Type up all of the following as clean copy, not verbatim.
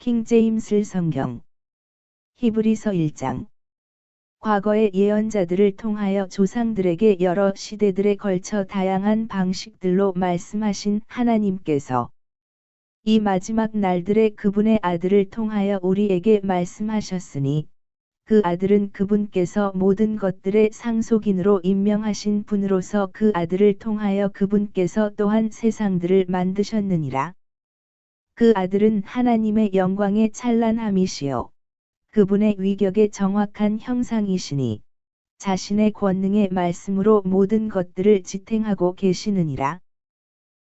킹제임스 성경 히브리서 1장. 과거의 예언자들을 통하여 조상들에게 여러 시대들에 걸쳐 다양한 방식들로 말씀하신 하나님께서 이 마지막 날들에 그분의 아들을 통하여 우리에게 말씀하셨으니 그 아들은 그분께서 모든 것들의 상속인으로 임명하신 분으로서 그 아들을 통하여 그분께서 또한 세상들을 만드셨느니라. 그 아들은 하나님의 영광의 찬란함이시요 그분의 위격의 정확한 형상이시니 자신의 권능의 말씀으로 모든 것들을 지탱하고 계시느니라.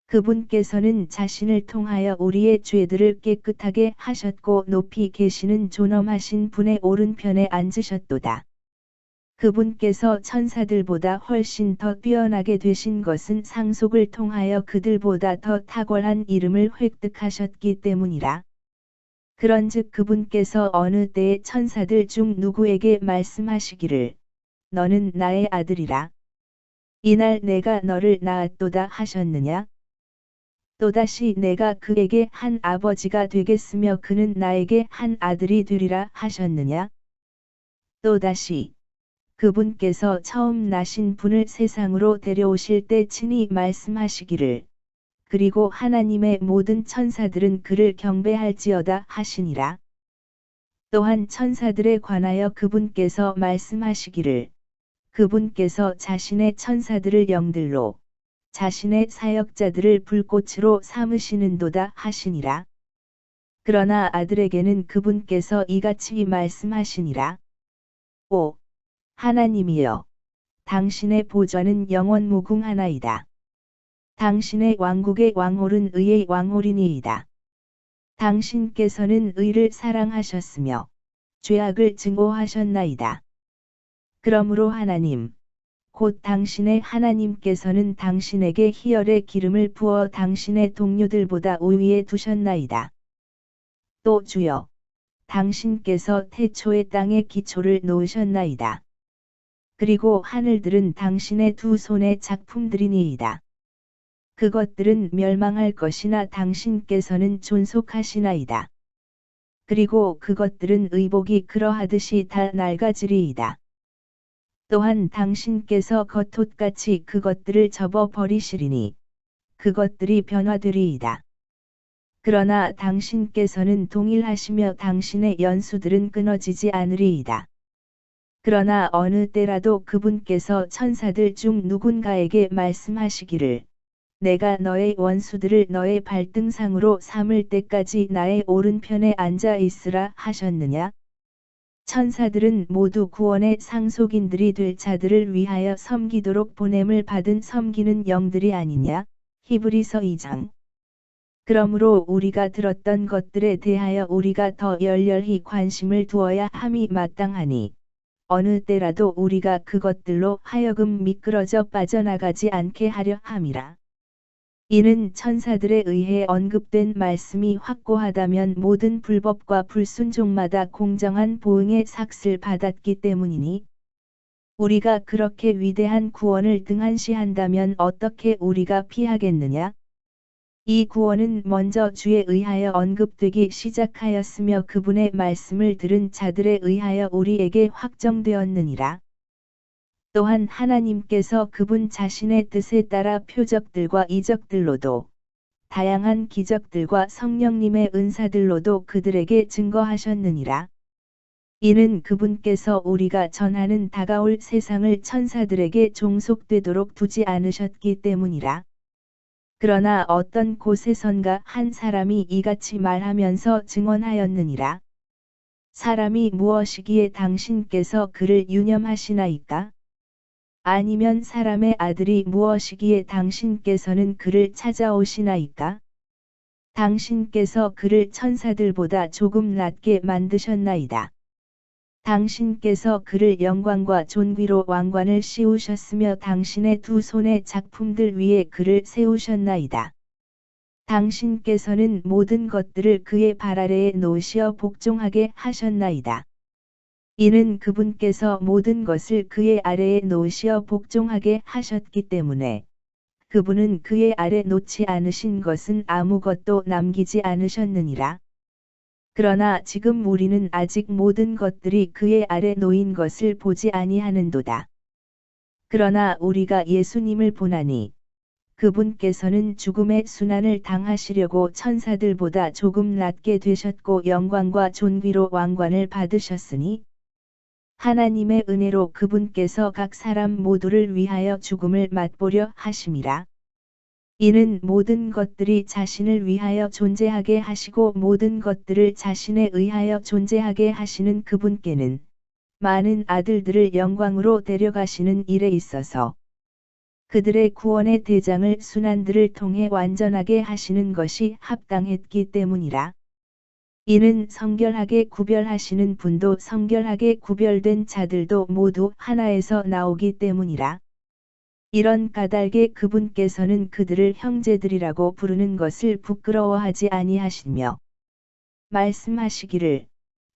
그분께서는 자신을 통하여 우리의 죄들을 깨끗하게 하셨고 높이 계시는 존엄하신 분의 오른편에 앉으셨도다. 그분께서 천사들보다 훨씬 더 뛰어나게 되신 것은 상속을 통하여 그들보다 더 탁월한 이름을 획득하셨기 때문이라. 그런즉 그분께서 어느 때에 천사들 중 누구에게 말씀하시기를 너는 나의 아들이라. 이날 내가 너를 낳았도다 하셨느냐? 또다시 내가 그에게 한 아버지가 되겠으며 그는 나에게 한 아들이 되리라 하셨느냐? 또다시 그분께서 처음 나신 분을 세상으로 데려오실 때 친히 말씀하시기를 그리고 하나님의 모든 천사들은 그를 경배할지어다 하시니라. 또한 천사들에 관하여 그분께서 말씀하시기를 그분께서 자신의 천사들을 영들로 자신의 사역자들을 불꽃으로 삼으시는도다 하시니라. 그러나 아들에게는 그분께서 이같이 말씀하시니라. 오 하나님이여 당신의 보좌는 영원무궁하나이다. 당신의 왕국의 왕홀은 의의 왕홀이니이다. 당신께서는 의를 사랑하셨으며 죄악을 증오하셨나이다. 그러므로 하나님 곧 당신의 하나님께서는 당신에게 희열의 기름을 부어 당신의 동료들보다 우위에 두셨나이다. 또 주여 당신께서 태초의 땅의 기초를 놓으셨나이다. 그리고 하늘들은 당신의 두 손의 작품들이니이다. 그것들은 멸망할 것이나 당신께서는 존속하시나이다. 그리고 그것들은 의복이 그러하듯이 다 낡아지리이다. 또한 당신께서 겉옷같이 그것들을 접어 버리시리니 그것들이 변화되리이다. 그러나 당신께서는 동일하시며 당신의 연수들은 끊어지지 않으리이다. 그러나 어느 때라도 그분께서 천사들 중 누군가에게 말씀하시기를 내가 너의 원수들을 너의 발등상으로 삼을 때까지 나의 오른편에 앉아 있으라 하셨느냐? 천사들은 모두 구원의 상속인들이 될 자들을 위하여 섬기도록 보냄을 받은 섬기는 영들이 아니냐? 히브리서 2장. 그러므로 우리가 들었던 것들에 대하여 우리가 더 열렬히 관심을 두어야 함이 마땅하니 어느 때라도 우리가 그것들로 하여금 미끄러져 빠져나가지 않게 하려 함이라. 이는 천사들에 의해 언급된 말씀이 확고하다면 모든 불법과 불순종마다 공정한 보응의 삭슬 받았기 때문이니 우리가 그렇게 위대한 구원을 등한시한다면 어떻게 우리가 피하겠느냐? 이 구원은 먼저 주에 의하여 언급되기 시작하였으며 그분의 말씀을 들은 자들에 의하여 우리에게 확정되었느니라. 또한 하나님께서 그분 자신의 뜻에 따라 표적들과 이적들로도 다양한 기적들과 성령님의 은사들로도 그들에게 증거하셨느니라. 이는 그분께서 우리가 전하는 다가올 세상을 천사들에게 종속되도록 두지 않으셨기 때문이라. 그러나 어떤 곳에선가 한 사람이 이같이 말하면서 증언하였느니라. 사람이 무엇이기에 당신께서 그를 유념하시나이까? 아니면 사람의 아들이 무엇이기에 당신께서는 그를 찾아오시나이까? 당신께서 그를 천사들보다 조금 낮게 만드셨나이다. 당신께서 그를 영광과 존귀로 왕관을 씌우셨으며 당신의 두 손의 작품들 위에 그를 세우셨나이다. 당신께서는 모든 것들을 그의 발 아래에 놓으시어 복종하게 하셨나이다. 이는 그분께서 모든 것을 그의 아래에 놓으시어 복종하게 하셨기 때문에 그분은 그의 아래 놓지 않으신 것은 아무것도 남기지 않으셨느니라. 그러나 지금 우리는 아직 모든 것들이 그의 아래 놓인 것을 보지 아니하는도다. 그러나 우리가 예수님을 보나니 그분께서는 죽음의 순환을 당하시려고 천사들보다 조금 낮게 되셨고 영광과 존귀로 왕관을 받으셨으니 하나님의 은혜로 그분께서 각 사람 모두를 위하여 죽음을 맛보려 하심이라. 이는 모든 것들이 자신을 위하여 존재하게 하시고 모든 것들을 자신에 의하여 존재하게 하시는 그분께는 많은 아들들을 영광으로 데려가시는 일에 있어서 그들의 구원의 대장을 순환들을 통해 완전하게 하시는 것이 합당했기 때문이라. 이는 성결하게 구별하시는 분도 성결하게 구별된 자들도 모두 하나에서 나오기 때문이라. 이런 까닭에 그분께서는 그들을 형제들이라고 부르는 것을 부끄러워하지 아니하시며 말씀하시기를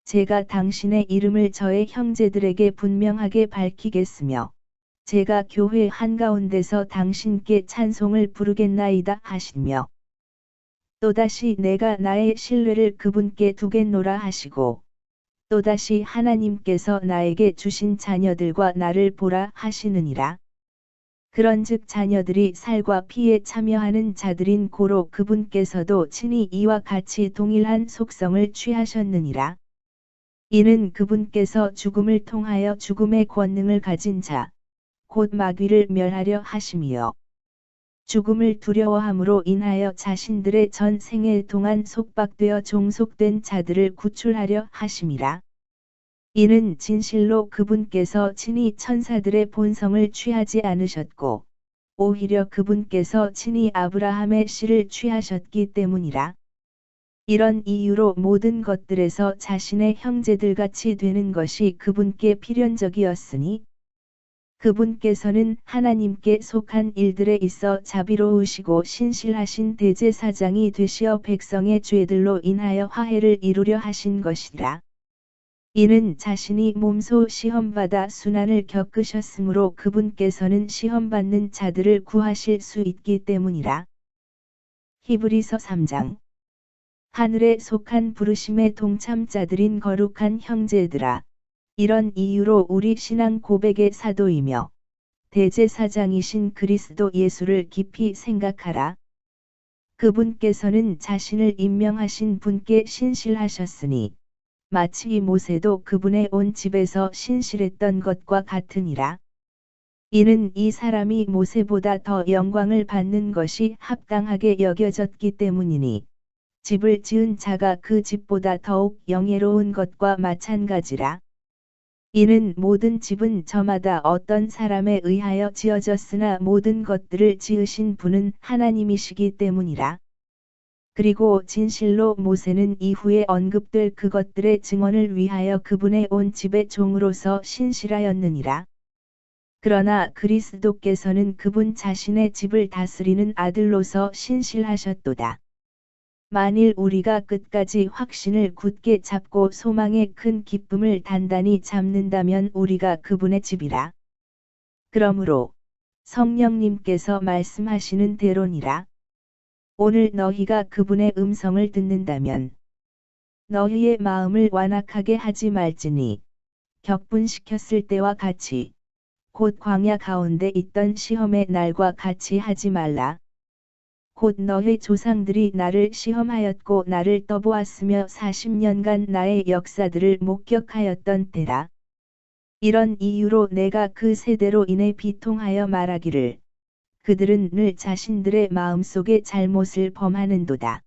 제가 당신의 이름을 저의 형제들에게 분명하게 밝히겠으며 제가 교회 한가운데서 당신께 찬송을 부르겠나이다 하시며 또다시 내가 나의 신뢰를 그분께 두겠노라 하시고 또다시 하나님께서 나에게 주신 자녀들과 나를 보라 하시느니라. 그런즉 자녀들이 살과 피에 참여하는 자들인 고로 그분께서도 친히 이와 같이 동일한 속성을 취하셨느니라. 이는 그분께서 죽음을 통하여 죽음의 권능을 가진 자, 곧 마귀를 멸하려 하심이요. 죽음을 두려워함으로 인하여 자신들의 전 생애 동안 속박되어 종속된 자들을 구출하려 하심이라. 이는 진실로 그분께서 친히 천사들의 본성을 취하지 않으셨고, 오히려 그분께서 친히 아브라함의 씨를 취하셨기 때문이라. 이런 이유로 모든 것들에서 자신의 형제들같이 되는 것이 그분께 필연적이었으니, 그분께서는 하나님께 속한 일들에 있어 자비로우시고 신실하신 대제사장이 되시어 백성의 죄들로 인하여 화해를 이루려 하신 것이라. 이는 자신이 몸소 시험받아 순환을 겪으셨으므로 그분께서는 시험받는 자들을 구하실 수 있기 때문이라. 히브리서 3장. 하늘에 속한 부르심의 동참자들인 거룩한 형제들아, 이런 이유로 우리 신앙 고백의 사도이며 대제사장이신 그리스도 예수를 깊이 생각하라. 그분께서는 자신을 임명하신 분께 신실하셨으니 마치 모세도 그분의 온 집에서 신실했던 것과 같으니라. 이는 이 사람이 모세보다 더 영광을 받는 것이 합당하게 여겨졌기 때문이니 집을 지은 자가 그 집보다 더욱 영예로운 것과 마찬가지라. 이는 모든 집은 저마다 어떤 사람에 의하여 지어졌으나 모든 것들을 지으신 분은 하나님이시기 때문이라. 그리고 진실로 모세는 이후에 언급될 그것들의 증언을 위하여 그분의 온 집의 종으로서 신실하였느니라. 그러나 그리스도께서는 그분 자신의 집을 다스리는 아들로서 신실하셨도다. 만일 우리가 끝까지 확신을 굳게 잡고 소망의 큰 기쁨을 단단히 잡는다면 우리가 그분의 집이라. 그러므로 성령님께서 말씀하시는 대로니라. 오늘 너희가 그분의 음성을 듣는다면 너희의 마음을 완악하게 하지 말지니 격분시켰을 때와 같이 곧 광야 가운데 있던 시험의 날과 같이 하지 말라. 곧 너희 조상들이 나를 시험하였고 나를 떠보았으며 40년간 나의 역사들을 목격하였던 때라. 이런 이유로 내가 그 세대로 인해 비통하여 말하기를 그들은 늘 자신들의 마음속에 잘못을 범하는도다.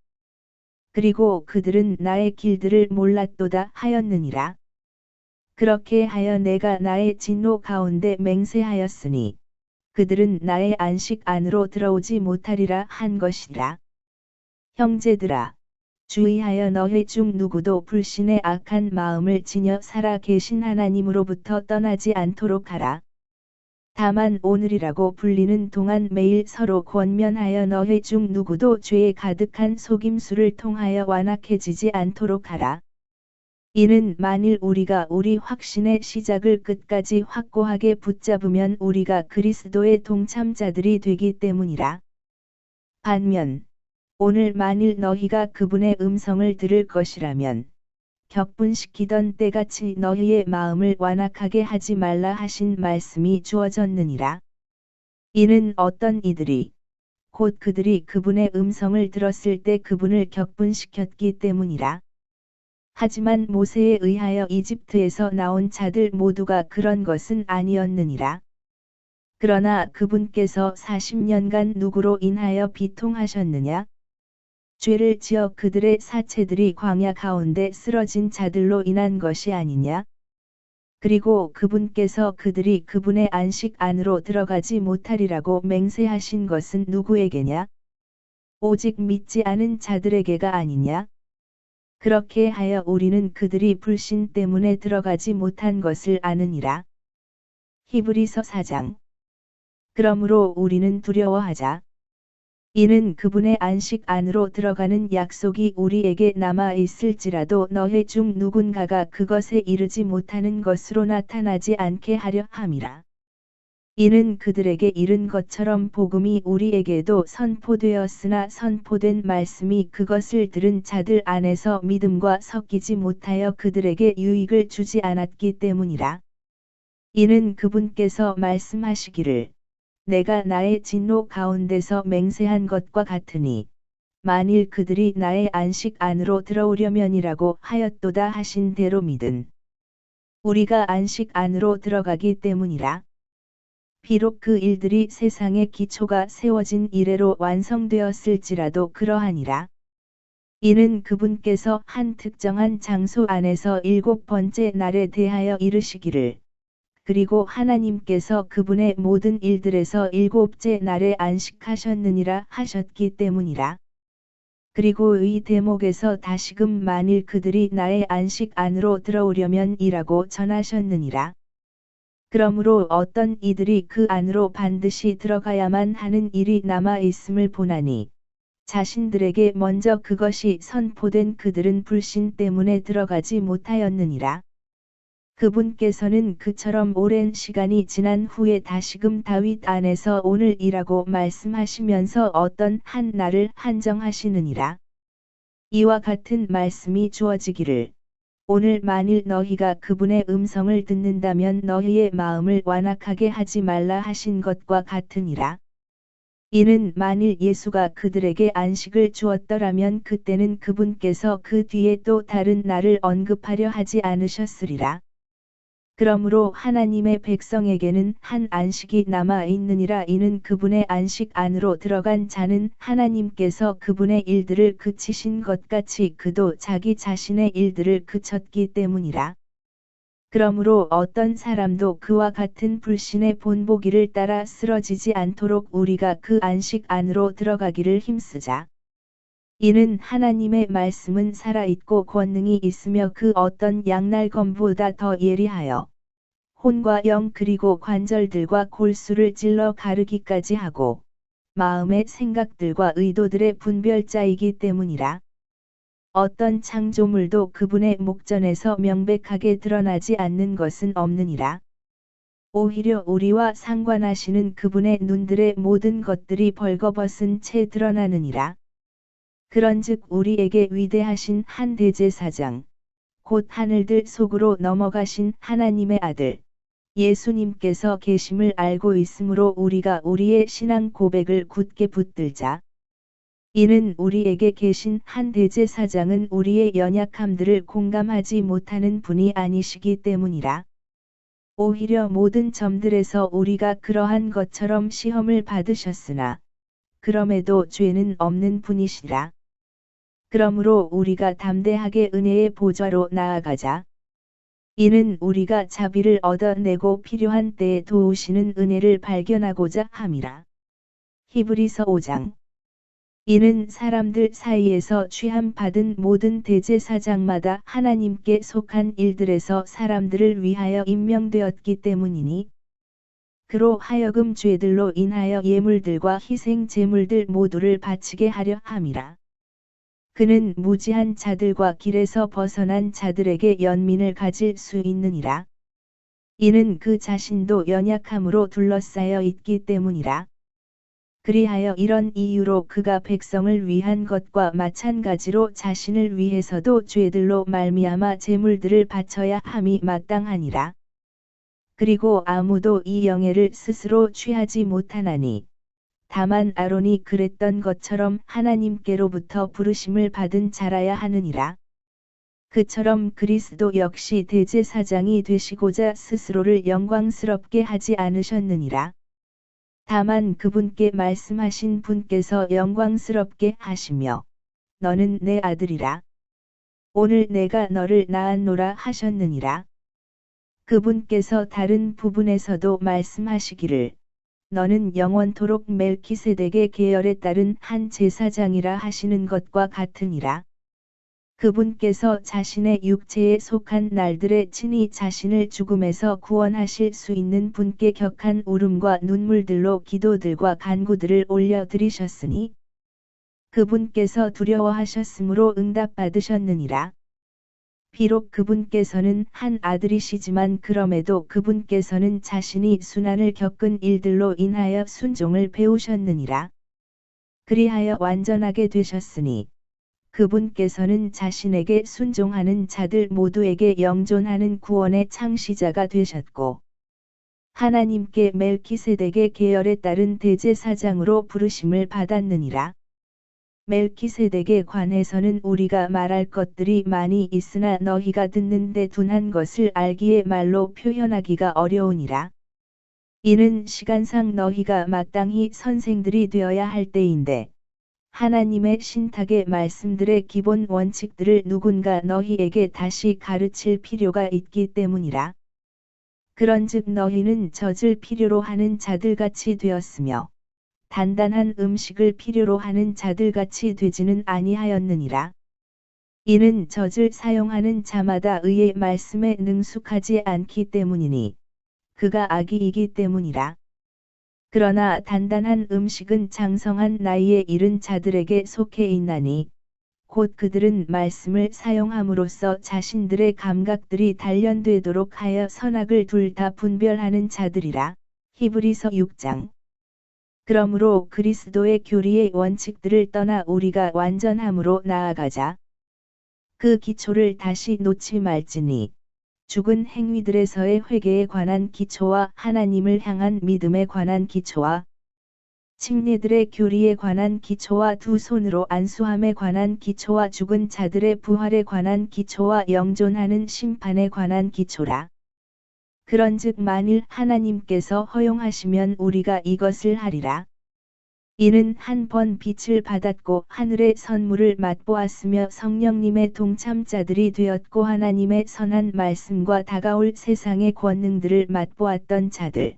그리고 그들은 나의 길들을 몰랐도다 하였느니라. 그렇게 하여 내가 나의 진노 가운데 맹세하였으니 그들은 나의 안식 안으로 들어오지 못하리라 한 것이라. 형제들아, 주의하여 너희 중 누구도 불신의 악한 마음을 지녀 살아 계신 하나님으로부터 떠나지 않도록 하라. 다만 오늘이라고 불리는 동안 매일 서로 권면하여 너희 중 누구도 죄에 가득한 속임수를 통하여 완악해지지 않도록 하라. 이는 만일 우리가 우리 확신의 시작을 끝까지 확고하게 붙잡으면 우리가 그리스도의 동참자들이 되기 때문이라. 반면 오늘 만일 너희가 그분의 음성을 들을 것이라면 격분시키던 때같이 너희의 마음을 완악하게 하지 말라 하신 말씀이 주어졌느니라. 이는 어떤 이들이 곧 그들이 그분의 음성을 들었을 때 그분을 격분시켰기 때문이라. 하지만 모세에 의하여 이집트에서 나온 자들 모두가 그런 것은 아니었느니라. 그러나 그분께서 40년간 누구로 인하여 비통하셨느냐? 죄를 지어 그들의 사체들이 광야 가운데 쓰러진 자들로 인한 것이 아니냐? 그리고 그분께서 그들이 그분의 안식 안으로 들어가지 못하리라고 맹세하신 것은 누구에게냐? 오직 믿지 않은 자들에게가 아니냐? 그렇게 하여 우리는 그들이 불신 때문에 들어가지 못한 것을 아느니라. 히브리서 4장. 그러므로 우리는 두려워하자. 이는 그분의 안식 안으로 들어가는 약속이 우리에게 남아 있을지라도 너희 중 누군가가 그것에 이르지 못하는 것으로 나타나지 않게 하려 함이라. 이는 그들에게 이른 것처럼 복음이 우리에게도 선포되었으나 선포된 말씀이 그것을 들은 자들 안에서 믿음과 섞이지 못하여 그들에게 유익을 주지 않았기 때문이라. 이는 그분께서 말씀하시기를 내가 나의 진노 가운데서 맹세한 것과 같으니 만일 그들이 나의 안식 안으로 들어오려면이라고 하였도다 하신 대로 믿은 우리가 안식 안으로 들어가기 때문이라. 비록 그 일들이 세상의 기초가 세워진 이래로 완성되었을지라도 그러하니라. 이는 그분께서 한 특정한 장소 안에서 7번째 날에 대하여 이르시기를 그리고 하나님께서 그분의 모든 일들에서 7째 날에 안식하셨느니라 하셨기 때문이라. 그리고 이 대목에서 다시금 만일 그들이 나의 안식 안으로 들어오려면 이라고 전하셨느니라. 그러므로 어떤 이들이 그 안으로 반드시 들어가야만 하는 일이 남아 있음을 보나니 자신들에게 먼저 그것이 선포된 그들은 불신 때문에 들어가지 못하였느니라. 그분께서는 그처럼 오랜 시간이 지난 후에 다시금 다윗 안에서 오늘이라고 말씀하시면서 어떤 한 날을 한정하시느니라. 이와 같은 말씀이 주어지기를 오늘 만일 너희가 그분의 음성을 듣는다면 너희의 마음을 완악하게 하지 말라 하신 것과 같으니라. 이는 만일 예수가 그들에게 안식을 주었더라면 그때는 그분께서 그 뒤에 또 다른 날을 언급하려 하지 않으셨으리라. 그러므로 하나님의 백성에게는 한 안식이 남아 있느니라. 이는 그분의 안식 안으로 들어간 자는 하나님께서 그분의 일들을 그치신 것 같이 그도 자기 자신의 일들을 그쳤기 때문이라. 그러므로 어떤 사람도 그와 같은 불신의 본보기를 따라 쓰러지지 않도록 우리가 그 안식 안으로 들어가기를 힘쓰자. 이는 하나님의 말씀은 살아있고 권능이 있으며 그 어떤 양날검보다 더 예리하여 혼과 영 그리고 관절들과 골수를 찔러 가르기까지 하고 마음의 생각들과 의도들의 분별자이기 때문이라. 어떤 창조물도 그분의 목전에서 명백하게 드러나지 않는 것은 없느니라. 오히려 우리와 상관하시는 그분의 눈들의 모든 것들이 벌거벗은 채 드러나느니라. 그런즉 우리에게 위대하신 한 대제사장, 곧 하늘들 속으로 넘어가신 하나님의 아들, 예수님께서 계심을 알고 있으므로 우리가 우리의 신앙 고백을 굳게 붙들자. 이는 우리에게 계신 한 대제사장은 우리의 연약함들을 공감하지 못하는 분이 아니시기 때문이라. 오히려 모든 점들에서 우리가 그러한 것처럼 시험을 받으셨으나, 그럼에도 죄는 없는 분이시라. 그러므로 우리가 담대하게 은혜의 보좌로 나아가자. 이는 우리가 자비를 얻어내고 필요한 때에 도우시는 은혜를 발견하고자 함이라. 히브리서 5장. 이는 사람들 사이에서 취함받은 모든 대제사장마다 하나님께 속한 일들에서 사람들을 위하여 임명되었기 때문이니, 그로 하여금 죄들로 인하여 예물들과 희생 제물들 모두를 바치게 하려 함이라. 그는 무지한 자들과 길에서 벗어난 자들에게 연민을 가질 수 있느니라. 이는 그 자신도 연약함으로 둘러싸여 있기 때문이라. 그리하여 이런 이유로 그가 백성을 위한 것과 마찬가지로 자신을 위해서도 죄들로 말미암아 제물들을 바쳐야 함이 마땅하니라. 그리고 아무도 이 영예를 스스로 취하지 못하나니 다만 아론이 그랬던 것처럼 하나님께로부터 부르심을 받은 자라야 하느니라. 그처럼 그리스도 역시 대제사장이 되시고자 스스로를 영광스럽게 하지 않으셨느니라. 다만 그분께 말씀하신 분께서 영광스럽게 하시며 너는 내 아들이라. 오늘 내가 너를 낳았노라 하셨느니라. 그분께서 다른 부분에서도 말씀하시기를 너는 영원토록 멜키세덱의 계열에 따른 한 제사장이라 하시는 것과 같으니라. 그분께서 자신의 육체에 속한 날들에 친히 자신을 죽음에서 구원하실 수 있는 분께 격한 울음과 눈물들로 기도들과 간구들을 올려드리셨으니 그분께서 두려워하셨으므로 응답받으셨느니라. 비록 그분께서는 한 아들이시지만 그럼에도 그분께서는 자신이 순환을 겪은 일들로 인하여 순종을 배우셨느니라. 그리하여 완전하게 되셨으니 그분께서는 자신에게 순종하는 자들 모두에게 영존하는 구원의 창시자가 되셨고 하나님께 멜키세덱의 계열에 따른 대제사장으로 부르심을 받았느니라. 멜키세덱에 관해서는 우리가 말할 것들이 많이 있으나 너희가 듣는데 둔한 것을 알기에 말로 표현하기가 어려우니라. 이는 시간상 너희가 마땅히 선생들이 되어야 할 때인데 하나님의 신탁의 말씀들의 기본 원칙들을 누군가 너희에게 다시 가르칠 필요가 있기 때문이라. 그런즉 너희는 젖을 필요로 하는 자들같이 되었으며 단단한 음식을 필요로 하는 자들같이 되지는 아니하였느니라. 이는 젖을 사용하는 자마다 의의 말씀에 능숙하지 않기 때문이니 그가 악이이기 때문이라. 그러나 단단한 음식은 장성한 나이에 이른 자들에게 속해 있나니 곧 그들은 말씀을 사용함으로써 자신들의 감각들이 단련되도록 하여 선악을 둘 다 분별하는 자들이라. 히브리서 6장. 그러므로 그리스도의 교리의 원칙들을 떠나 우리가 완전함으로 나아가자. 그 기초를 다시 놓지 말지니 죽은 행위들에서의 회개에 관한 기초와 하나님을 향한 믿음에 관한 기초와 침례들의 교리에 관한 기초와 두 손으로 안수함에 관한 기초와 죽은 자들의 부활에 관한 기초와 영존하는 심판에 관한 기초라. 그런즉 만일 하나님께서 허용하시면 우리가 이것을 하리라. 이는 한 번 빛을 받았고 하늘의 선물을 맛보았으며 성령님의 동참자들이 되었고 하나님의 선한 말씀과 다가올 세상의 권능들을 맛보았던 자들.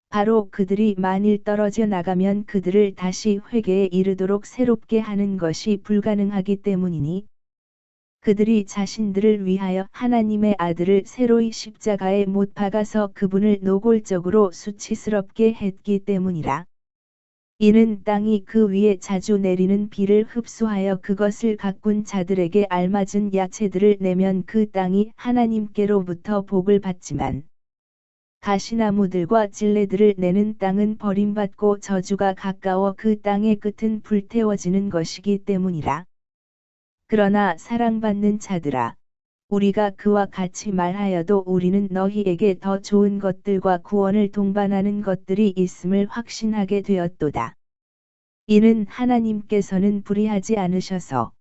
바로 그들이 만일 떨어져 나가면 그들을 다시 회개에 이르도록 새롭게 하는 것이 불가능하기 때문이니 그들이 자신들을 위하여 하나님의 아들을 새로이 십자가에 못 박아서 그분을 노골적으로 수치스럽게 했기 때문이라. 이는 땅이 그 위에 자주 내리는 비를 흡수하여 그것을 가꾼 자들에게 알맞은 야채들을 내면 그 땅이 하나님께로부터 복을 받지만 가시나무들과 질레들을 내는 땅은 버림받고 저주가 가까워 그 땅의 끝은 불태워지는 것이기 때문이라. 그러나 사랑받는 자들아, 우리가 그와 같이 말하여도 우리는 너희에게 더 좋은 것들과 구원을 동반하는 것들이 있음을 확신하게 되었도다. 이는 하나님께서는 불의하지 않으셔서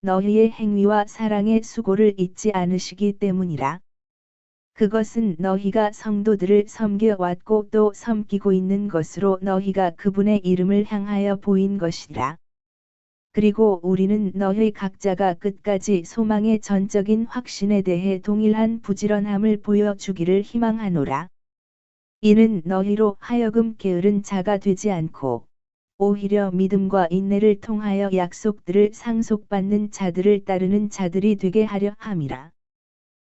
너희의 행위와 사랑의 수고를 잊지 않으시기 때문이라. 그것은 너희가 성도들을 섬겨왔고 또 섬기고 있는 것으로 너희가 그분의 이름을 향하여 보인 것이라. 그리고 우리는 너희 각자가 끝까지 소망의 전적인 확신에 대해 동일한 부지런함을 보여주기를 희망하노라. 이는 너희로 하여금 게으른 자가 되지 않고 오히려 믿음과 인내를 통하여 약속들을 상속받는 자들을 따르는 자들이 되게 하려 함이라.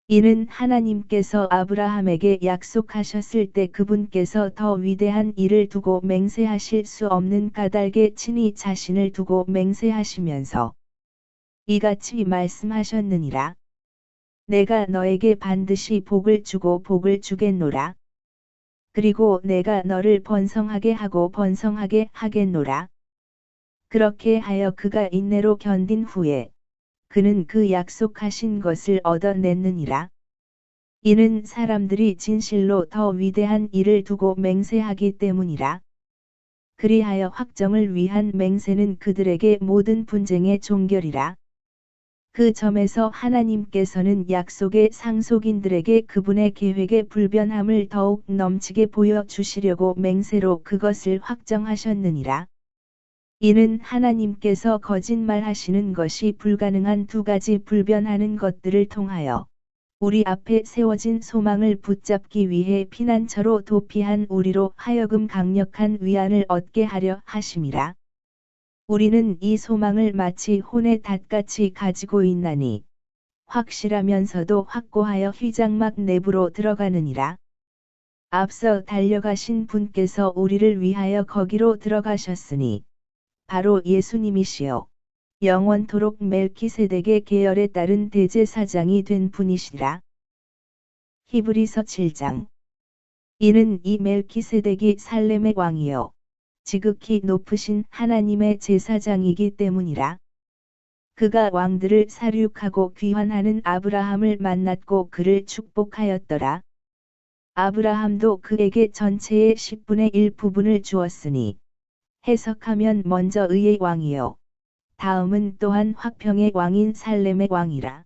이는 하나님께서 아브라함에게 약속하셨을 때 그분께서 더 위대한 일을 두고 맹세하실 수 없는 까닭에 친히 자신을 두고 맹세하시면서 이같이 말씀하셨느니라. 내가 너에게 반드시 복을 주고 복을 주겠노라. 그리고 내가 너를 번성하게 하고 번성하게 하겠노라. 그렇게 하여 그가 인내로 견딘 후에 그는 그 약속하신 것을 얻어냈느니라. 이는 사람들이 진실로 더 위대한 일을 두고 맹세하기 때문이라. 그리하여 확정을 위한 맹세는 그들에게 모든 분쟁의 종결이라. 그 점에서 하나님께서는 약속의 상속인들에게 그분의 계획의 불변함을 더욱 넘치게 보여주시려고 맹세로 그것을 확정하셨느니라. 이는 하나님께서 거짓말하시는 것이 불가능한 두 가지 불변하는 것들을 통하여 우리 앞에 세워진 소망을 붙잡기 위해 피난처로 도피한 우리로 하여금 강력한 위안을 얻게 하려 하심이라. 우리는 이 소망을 마치 혼의 닷같이 가지고 있나니 확실하면서도 확고하여 휘장막 내부로 들어가느니라. 앞서 달려가신 분께서 우리를 위하여 거기로 들어가셨으니 바로 예수님이시요 영원토록 멜키세덱의 계열에 따른 대제사장이 된 분이시라. 히브리서 7장. 이는 이 멜키세덱이 살렘의 왕이요 지극히 높으신 하나님의 제사장이기 때문이라. 그가 왕들을 사륙하고 귀환하는 아브라함을 만났고 그를 축복하였더라. 아브라함도 그에게 전체의 10분의 1 부분을 주었으니 해석하면 먼저 의의 왕이요 다음은 또한 화평의 왕인 살렘의 왕이라.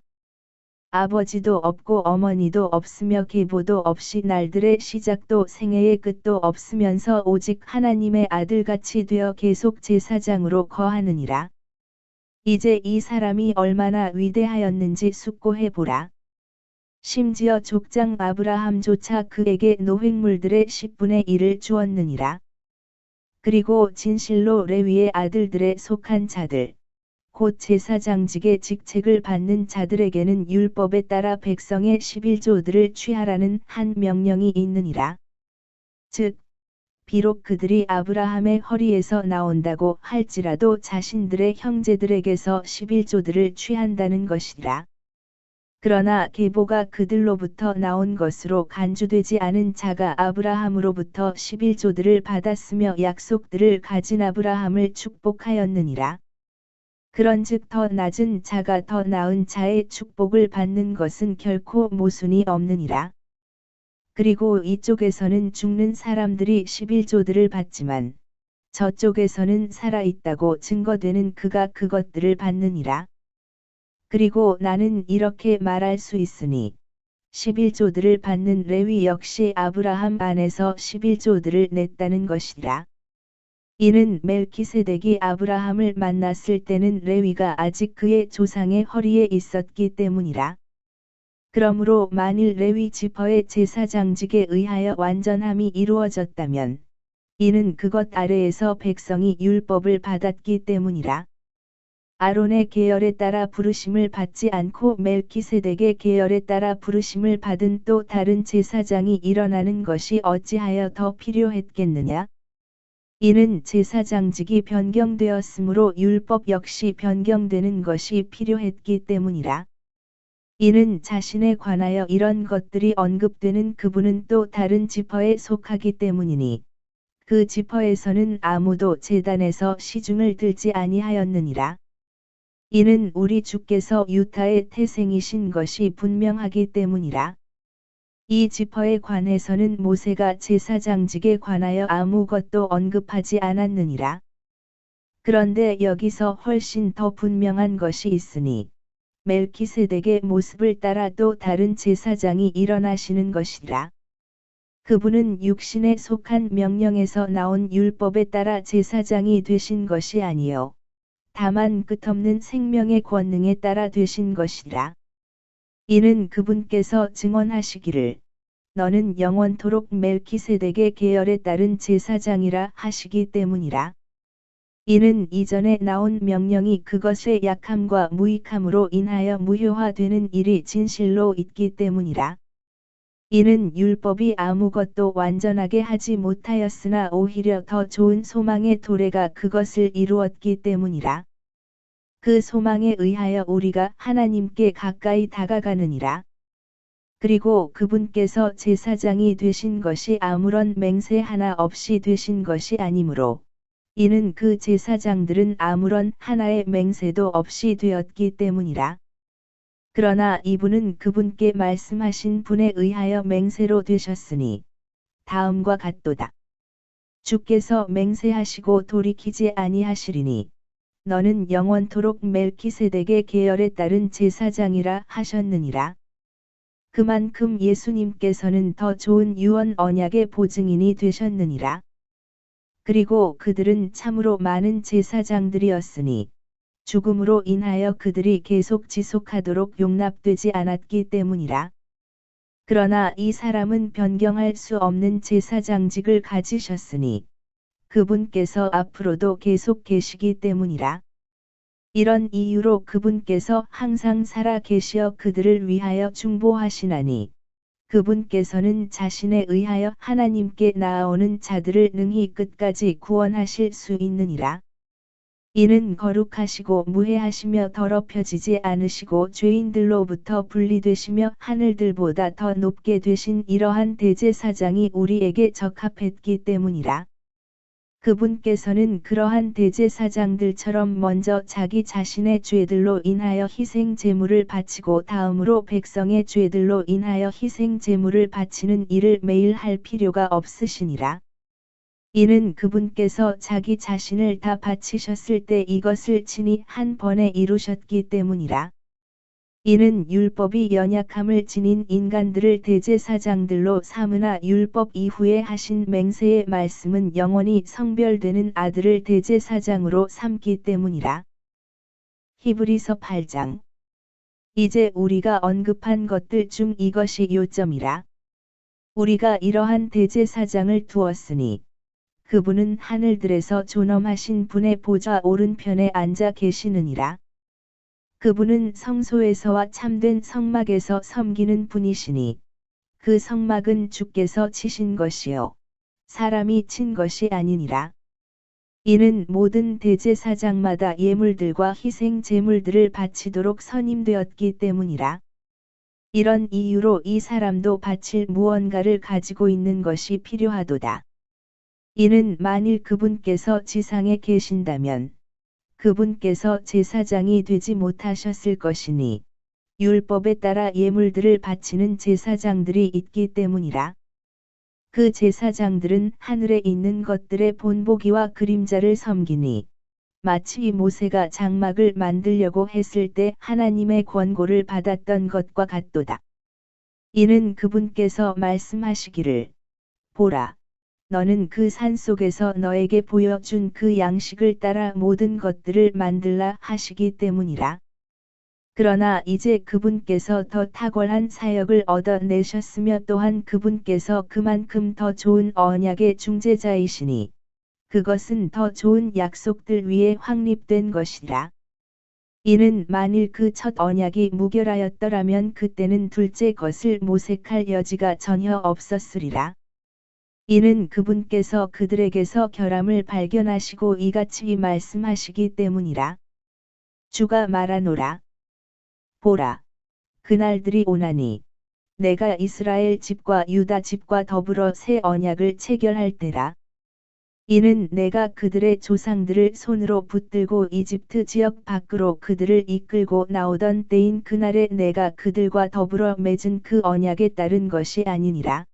아버지도 없고 어머니도 없으며 계보도 없이 날들의 시작도 생애의 끝도 없으면서 오직 하나님의 아들같이 되어 계속 제사장으로 거하느니라. 이제 이 사람이 얼마나 위대하였는지 숙고해보라. 심지어 족장 아브라함조차 그에게 노획물들의 10분의 1을 주었느니라. 그리고 진실로 레위의 아들들에 속한 자들, 곧 제사장직의 직책을 받는 자들에게는 율법에 따라 백성의 11조들을 취하라는 한 명령이 있느니라. 즉, 비록 그들이 아브라함의 허리에서 나온다고 할지라도 자신들의 형제들에게서 11조들을 취한다는 것이라. 그러나 계보가 그들로부터 나온 것으로 간주되지 않은 자가 아브라함으로부터 11조들을 받았으며 약속들을 가진 아브라함을 축복하였느니라. 그런즉 더 낮은 자가 더 나은 자의 축복을 받는 것은 결코 모순이 없느니라. 그리고 이쪽에서는 죽는 사람들이 11조들을 받지만 저쪽에서는 살아있다고 증거되는 그가 그것들을 받느니라. 그리고 나는 이렇게 말할 수 있으니 11조들을 받는 레위 역시 아브라함 안에서 11조들을 냈다는 것이라. 이는 멜키세덱이 아브라함을 만났을 때는 레위가 아직 그의 조상의 허리에 있었기 때문이라. 그러므로 만일 레위 지파의 제사장직에 의하여 완전함이 이루어졌다면 이는 그것 아래에서 백성이 율법을 받았기 때문이라. 아론의 계열에 따라 부르심을 받지 않고 멜키세덱의 계열에 따라 부르심을 받은 또 다른 제사장이 일어나는 것이 어찌하여 더 필요했겠느냐? 이는 제사장직이 변경되었으므로 율법 역시 변경되는 것이 필요했기 때문이라. 이는 자신에 관하여 이런 것들이 언급되는 그분은 또 다른 지파에 속하기 때문이니 그 지파에서는 아무도 제단에서 시중을 들지 아니하였느니라. 이는 우리 주께서 유다의 태생이신 것이 분명하기 때문이라. 이 지파에 관해서는 모세가 제사장직에 관하여 아무것도 언급하지 않았느니라. 그런데 여기서 훨씬 더 분명한 것이 있으니 멜키세덱의 모습을 따라 또 다른 제사장이 일어나시는 것이라. 그분은 육신에 속한 명령에서 나온 율법에 따라 제사장이 되신 것이 아니요 다만 끝없는 생명의 권능에 따라 되신 것이라. 이는 그분께서 증언하시기를 너는 영원토록 멜키세덱의 계열에 따른 제사장이라 하시기 때문이라. 이는 이전에 나온 명령이 그것의 약함과 무익함으로 인하여 무효화되는 일이 진실로 있기 때문이라. 이는 율법이 아무것도 완전하게 하지 못하였으나 오히려 더 좋은 소망의 도래가 그것을 이루었기 때문이라. 그 소망에 의하여 우리가 하나님께 가까이 다가가느니라. 그리고 그분께서 제사장이 되신 것이 아무런 맹세 하나 없이 되신 것이 아니므로 이는 그 제사장들은 아무런 하나의 맹세도 없이 되었기 때문이라. 그러나 이분은 그분께 말씀하신 분에 의하여 맹세로 되셨으니 다음과 같도다. 주께서 맹세하시고 돌이키지 아니하시리니 너는 영원토록 멜키세덱의 계열에 따른 제사장이라 하셨느니라. 그만큼 예수님께서는 더 좋은 유언 언약의 보증인이 되셨느니라. 그리고 그들은 참으로 많은 제사장들이었으니 죽음으로 인하여 그들이 계속 지속하도록 용납되지 않았기 때문이라. 그러나 이 사람은 변경할 수 없는 제사장직을 가지셨으니 그분께서 앞으로도 계속 계시기 때문이라. 이런 이유로 그분께서 항상 살아 계시어 그들을 위하여 중보하시나니 그분께서는 자신에 의하여 하나님께 나아오는 자들을 능히 끝까지 구원하실 수 있느니라. 이는 거룩하시고 무해하시며 더럽혀지지 않으시고 죄인들로부터 분리되시며 하늘들보다 더 높게 되신 이러한 대제사장이 우리에게 적합했기 때문이라. 그분께서는 그러한 대제사장들처럼 먼저 자기 자신의 죄들로 인하여 희생 제물을 바치고 다음으로 백성의 죄들로 인하여 희생 제물을 바치는 일을 매일 할 필요가 없으시니라. 이는 그분께서 자기 자신을 다 바치셨을 때 이것을 친히 한 번에 이루셨기 때문이라. 이는 율법이 연약함을 지닌 인간들을 대제사장들로 삼으나 율법 이후에 하신 맹세의 말씀은 영원히 성별되는 아들을 대제사장으로 삼기 때문이라. 히브리서 8장. 이제 우리가 언급한 것들 중 이것이 요점이라. 우리가 이러한 대제사장을 두었으니 그분은 하늘들에서 존엄하신 분의 보좌 오른편에 앉아 계시느니라. 그분은 성소에서와 참된 성막에서 섬기는 분이시니 그 성막은 주께서 치신 것이요 사람이 친 것이 아니니라. 이는 모든 대제사장마다 예물들과 희생 제물들을 바치도록 선임되었기 때문이라. 이런 이유로 이 사람도 바칠 무언가를 가지고 있는 것이 필요하도다. 이는 만일 그분께서 지상에 계신다면 그분께서 제사장이 되지 못하셨을 것이니 율법에 따라 예물들을 바치는 제사장들이 있기 때문이라. 그 제사장들은 하늘에 있는 것들의 본보기와 그림자를 섬기니 마치 모세가 장막을 만들려고 했을 때 하나님의 권고를 받았던 것과 같도다. 이는 그분께서 말씀하시기를 보라 너는 그 산 속에서 너에게 보여준 그 양식을 따라 모든 것들을 만들라 하시기 때문이라. 그러나 이제 그분께서 더 탁월한 사역을 얻어내셨으며 또한 그분께서 그만큼 더 좋은 언약의 중재자이시니 그것은 더 좋은 약속들 위에 확립된 것이라. 이는 만일 그 첫 언약이 무결하였더라면 그때는 둘째 것을 모색할 여지가 전혀 없었으리라. 이는 그분께서 그들에게서 결함을 발견하시고 이같이 말씀하시기 때문이라. 주가 말하노라. 보라. 그날들이 오나니 내가 이스라엘 집과 유다 집과 더불어 새 언약을 체결할 때라. 이는 내가 그들의 조상들을 손으로 붙들고 이집트 지역 밖으로 그들을 이끌고 나오던 때인 그날에 내가 그들과 더불어 맺은 그 언약에 따른 것이 아니니라.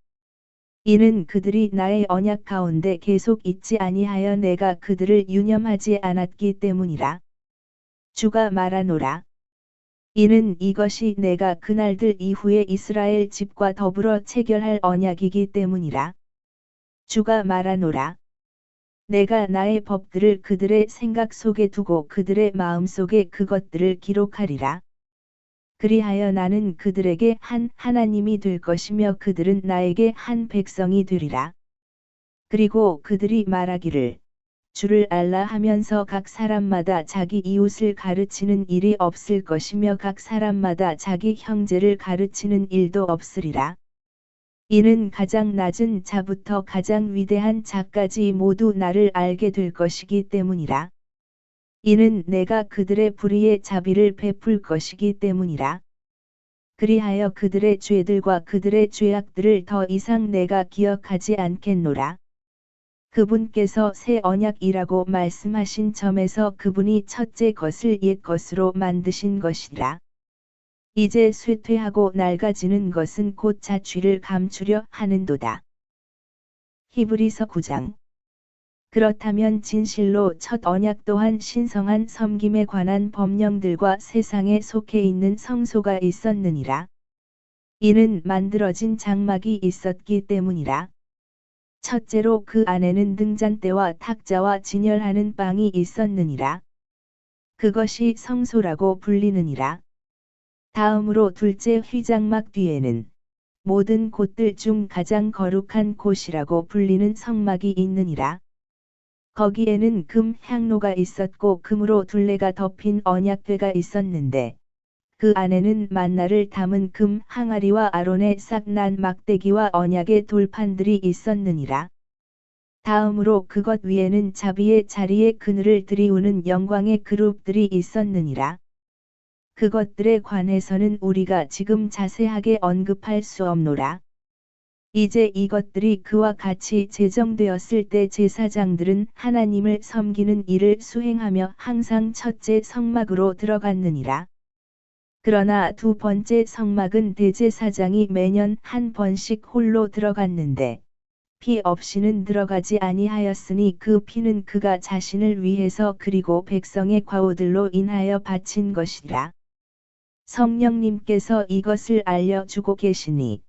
이는 그들이 나의 언약 가운데 계속 있지 아니하여 내가 그들을 유념하지 않았기 때문이라. 주가 말하노라. 이는 이것이 내가 그날들 이후에 이스라엘 집과 더불어 체결할 언약이기 때문이라. 주가 말하노라. 내가 나의 법들을 그들의 생각 속에 두고 그들의 마음 속에 그것들을 기록하리라. 그리하여 나는 그들에게 한 하나님이 될 것이며 그들은 나에게 한 백성이 되리라. 그리고 그들이 말하기를 주를 알라 하면서 각 사람마다 자기 이웃을 가르치는 일이 없을 것이며 각 사람마다 자기 형제를 가르치는 일도 없으리라. 이는 가장 낮은 자부터 가장 위대한 자까지 모두 나를 알게 될 것이기 때문이라. 이는 내가 그들의 불의의 자비를 베풀 것이기 때문이라. 그리하여 그들의 죄들과 그들의 죄악들을 더 이상 내가 기억하지 않겠노라. 그분께서 새 언약이라고 말씀하신 점에서 그분이 첫째 것을 옛 것으로 만드신 것이라. 이제 쇠퇴하고 낡아지는 것은 곧 자취를 감추려 하는도다. 히브리서 9장. 그렇다면 진실로 첫 언약 또한 신성한 섬김에 관한 법령들과 세상에 속해 있는 성소가 있었느니라. 이는 만들어진 장막이 있었기 때문이라. 첫째로 그 안에는 등잔대와 탁자와 진열하는 방이 있었느니라. 그것이 성소라고 불리느니라. 다음으로 둘째 휘장막 뒤에는 모든 곳들 중 가장 거룩한 곳이라고 불리는 성막이 있느니라. 거기에는 금 향로가 있었고 금으로 둘레가 덮인 언약궤가 있었는데 그 안에는 만나를 담은 금 항아리와 아론의 싹난 막대기와 언약의 돌판들이 있었느니라. 다음으로 그것 위에는 자비의 자리에 그늘을 들이우는 영광의 그룹들이 있었느니라. 그것들에 관해서는 우리가 지금 자세하게 언급할 수 없노라. 이제 이것들이 그와 같이 제정되었을 때 제사장들은 하나님을 섬기는 일을 수행하며 항상 첫째 성막으로 들어갔느니라. 그러나 두 번째 성막은 대제사장이 매년 한 번씩 홀로 들어갔는데 피 없이는 들어가지 아니하였으니 그 피는 그가 자신을 위해서 그리고 백성의 과오들로 인하여 바친 것이라. 성령님께서 이것을 알려주고 계시니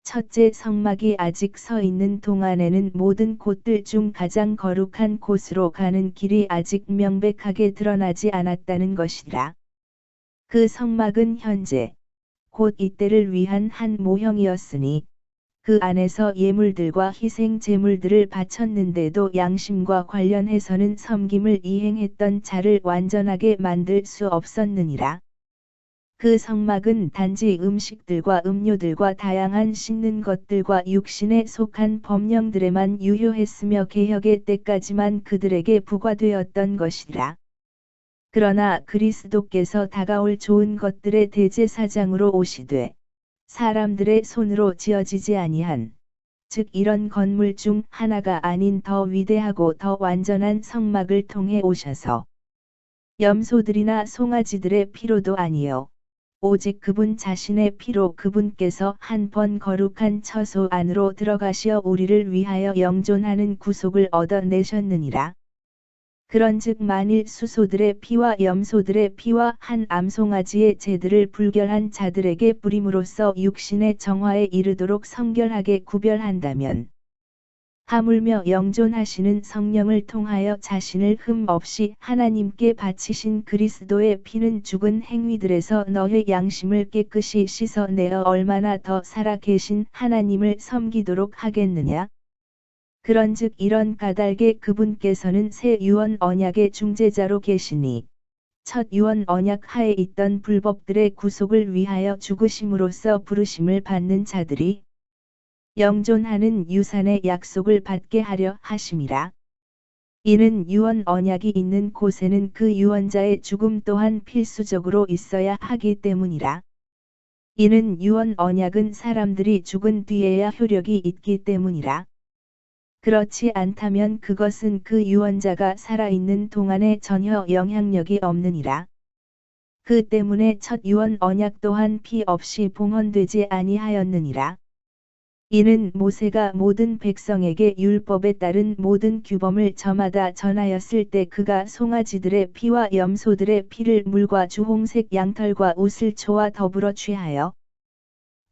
첫째 성막이 아직 서 있는 동안에는 모든 곳들 중 가장 거룩한 곳으로 가는 길이 아직 명백하게 드러나지 않았다는 것이라. 그 성막은 현재 곧 이때를 위한 한 모형이었으니 그 안에서 예물들과 희생 제물들을 바쳤는데도 양심과 관련해서는 섬김을 이행했던 자를 완전하게 만들 수 없었느니라. 그 성막은 단지 음식들과 음료들과 다양한 씻는 것들과 육신에 속한 법령들에만 유효했으며 개혁의 때까지만 그들에게 부과되었던 것이라. 그러나 그리스도께서 다가올 좋은 것들의 대제사장으로 오시되 사람들의 손으로 지어지지 아니한 즉 이런 건물 중 하나가 아닌 더 위대하고 더 완전한 성막을 통해 오셔서 염소들이나 송아지들의 피로도 아니요 오직 그분 자신의 피로 그분께서 한 번 거룩한 처소 안으로 들어가시어 우리를 위하여 영존하는 구속을 얻어내셨느니라. 그런즉 만일 수소들의 피와 염소들의 피와 한 암송아지의 제들을 불결한 자들에게 뿌림으로써 육신의 정화에 이르도록 성결하게 구별한다면 하물며 영존하시는 성령을 통하여 자신을 흠 없이 하나님께 바치신 그리스도의 피는 죽은 행위들에서 너의 양심을 깨끗이 씻어내어 얼마나 더 살아계신 하나님을 섬기도록 하겠느냐. 그런즉 이런 까닭에 그분께서는 새 유언 언약의 중재자로 계시니 첫 유언 언약 하에 있던 불법들의 구속을 위하여 죽으심으로써 부르심을 받는 자들이 영존하는 유산의 약속을 받게 하려 하심이라. 이는 유언 언약이 있는 곳에는 그 유언자의 죽음 또한 필수적으로 있어야 하기 때문이라. 이는 유언 언약은 사람들이 죽은 뒤에야 효력이 있기 때문이라. 그렇지 않다면 그것은 그 유언자가 살아있는 동안에 전혀 영향력이 없느니라. 그 때문에 첫 유언 언약 또한 피 없이 봉헌되지 아니하였느니라. 이는 모세가 모든 백성에게 율법에 따른 모든 규범을 저마다 전하였을 때 그가 송아지들의 피와 염소들의 피를 물과 주홍색 양털과 우슬초와 더불어 취하여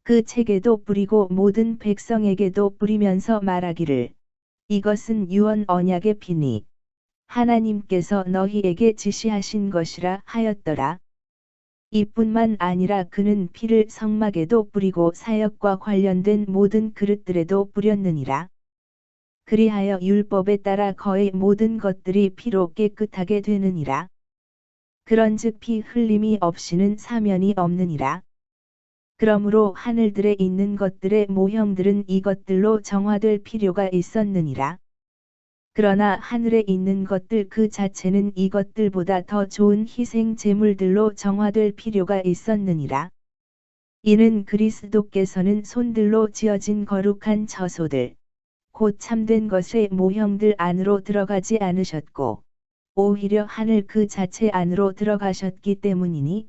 그 책에도 뿌리고 모든 백성에게도 뿌리면서 말하기를 이것은 유언 언약의 피니 하나님께서 너희에게 지시하신 것이라 하였더라. 이뿐만 아니라 그는 피를 성막에도 뿌리고 사역과 관련된 모든 그릇들에도 뿌렸느니라. 그리하여 율법에 따라 거의 모든 것들이 피로 깨끗하게 되느니라. 그런즉 피 흘림이 없이는 사면이 없느니라. 그러므로 하늘들에 있는 것들의 모형들은 이것들로 정화될 필요가 있었느니라. 그러나 하늘에 있는 것들 그 자체는 이것들보다 더 좋은 희생 제물들로 정화될 필요가 있었느니라. 이는 그리스도께서는 손들로 지어진 거룩한 처소들, 곧 참된 것의 모형들 안으로 들어가지 않으셨고, 오히려 하늘 그 자체 안으로 들어가셨기 때문이니,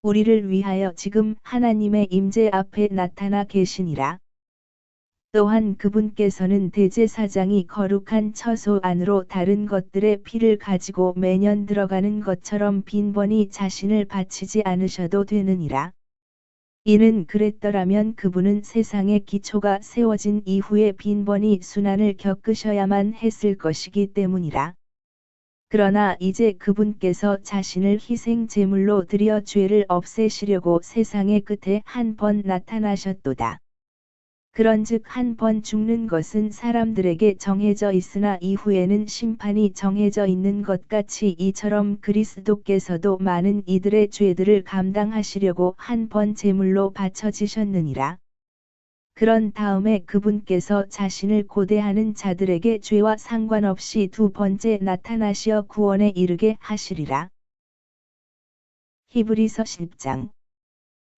우리를 위하여 지금 하나님의 임재 앞에 나타나 계시니라. 또한 그분께서는 대제사장이 거룩한 처소 안으로 다른 것들의 피를 가지고 매년 들어가는 것처럼 빈번히 자신을 바치지 않으셔도 되느니라. 이는 그랬더라면 그분은 세상의 기초가 세워진 이후에 빈번히 순환을 겪으셔야만 했을 것이기 때문이라. 그러나 이제 그분께서 자신을 희생 제물로 드려 죄를 없애시려고 세상의 끝에 한 번 나타나셨도다. 그런즉 한 번 죽는 것은 사람들에게 정해져 있으나 이후에는 심판이 정해져 있는 것 같이 이처럼 그리스도께서도 많은 이들의 죄들을 감당하시려고 한 번 제물로 바쳐지셨느니라. 그런 다음에 그분께서 자신을 고대하는 자들에게 죄와 상관없이 두 번째 나타나시어 구원에 이르게 하시리라. 히브리서 10장.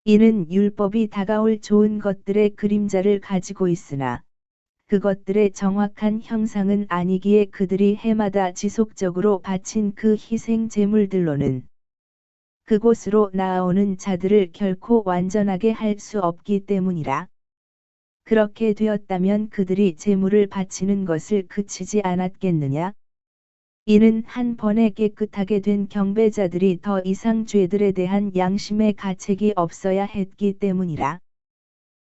이는 율법이 다가올 좋은 것들의 그림자를 가지고 있으나 그것들의 정확한 형상은 아니기에 그들이 해마다 지속적으로 바친 그 희생 제물들로는 그곳으로 나아오는 자들을 결코 완전하게 할 수 없기 때문이라. 그렇게 되었다면 그들이 제물을 바치는 것을 그치지 않았겠느냐? 이는 한 번에 깨끗하게 된 경배자들이 더 이상 죄들에 대한 양심의 가책이 없어야 했기 때문이라.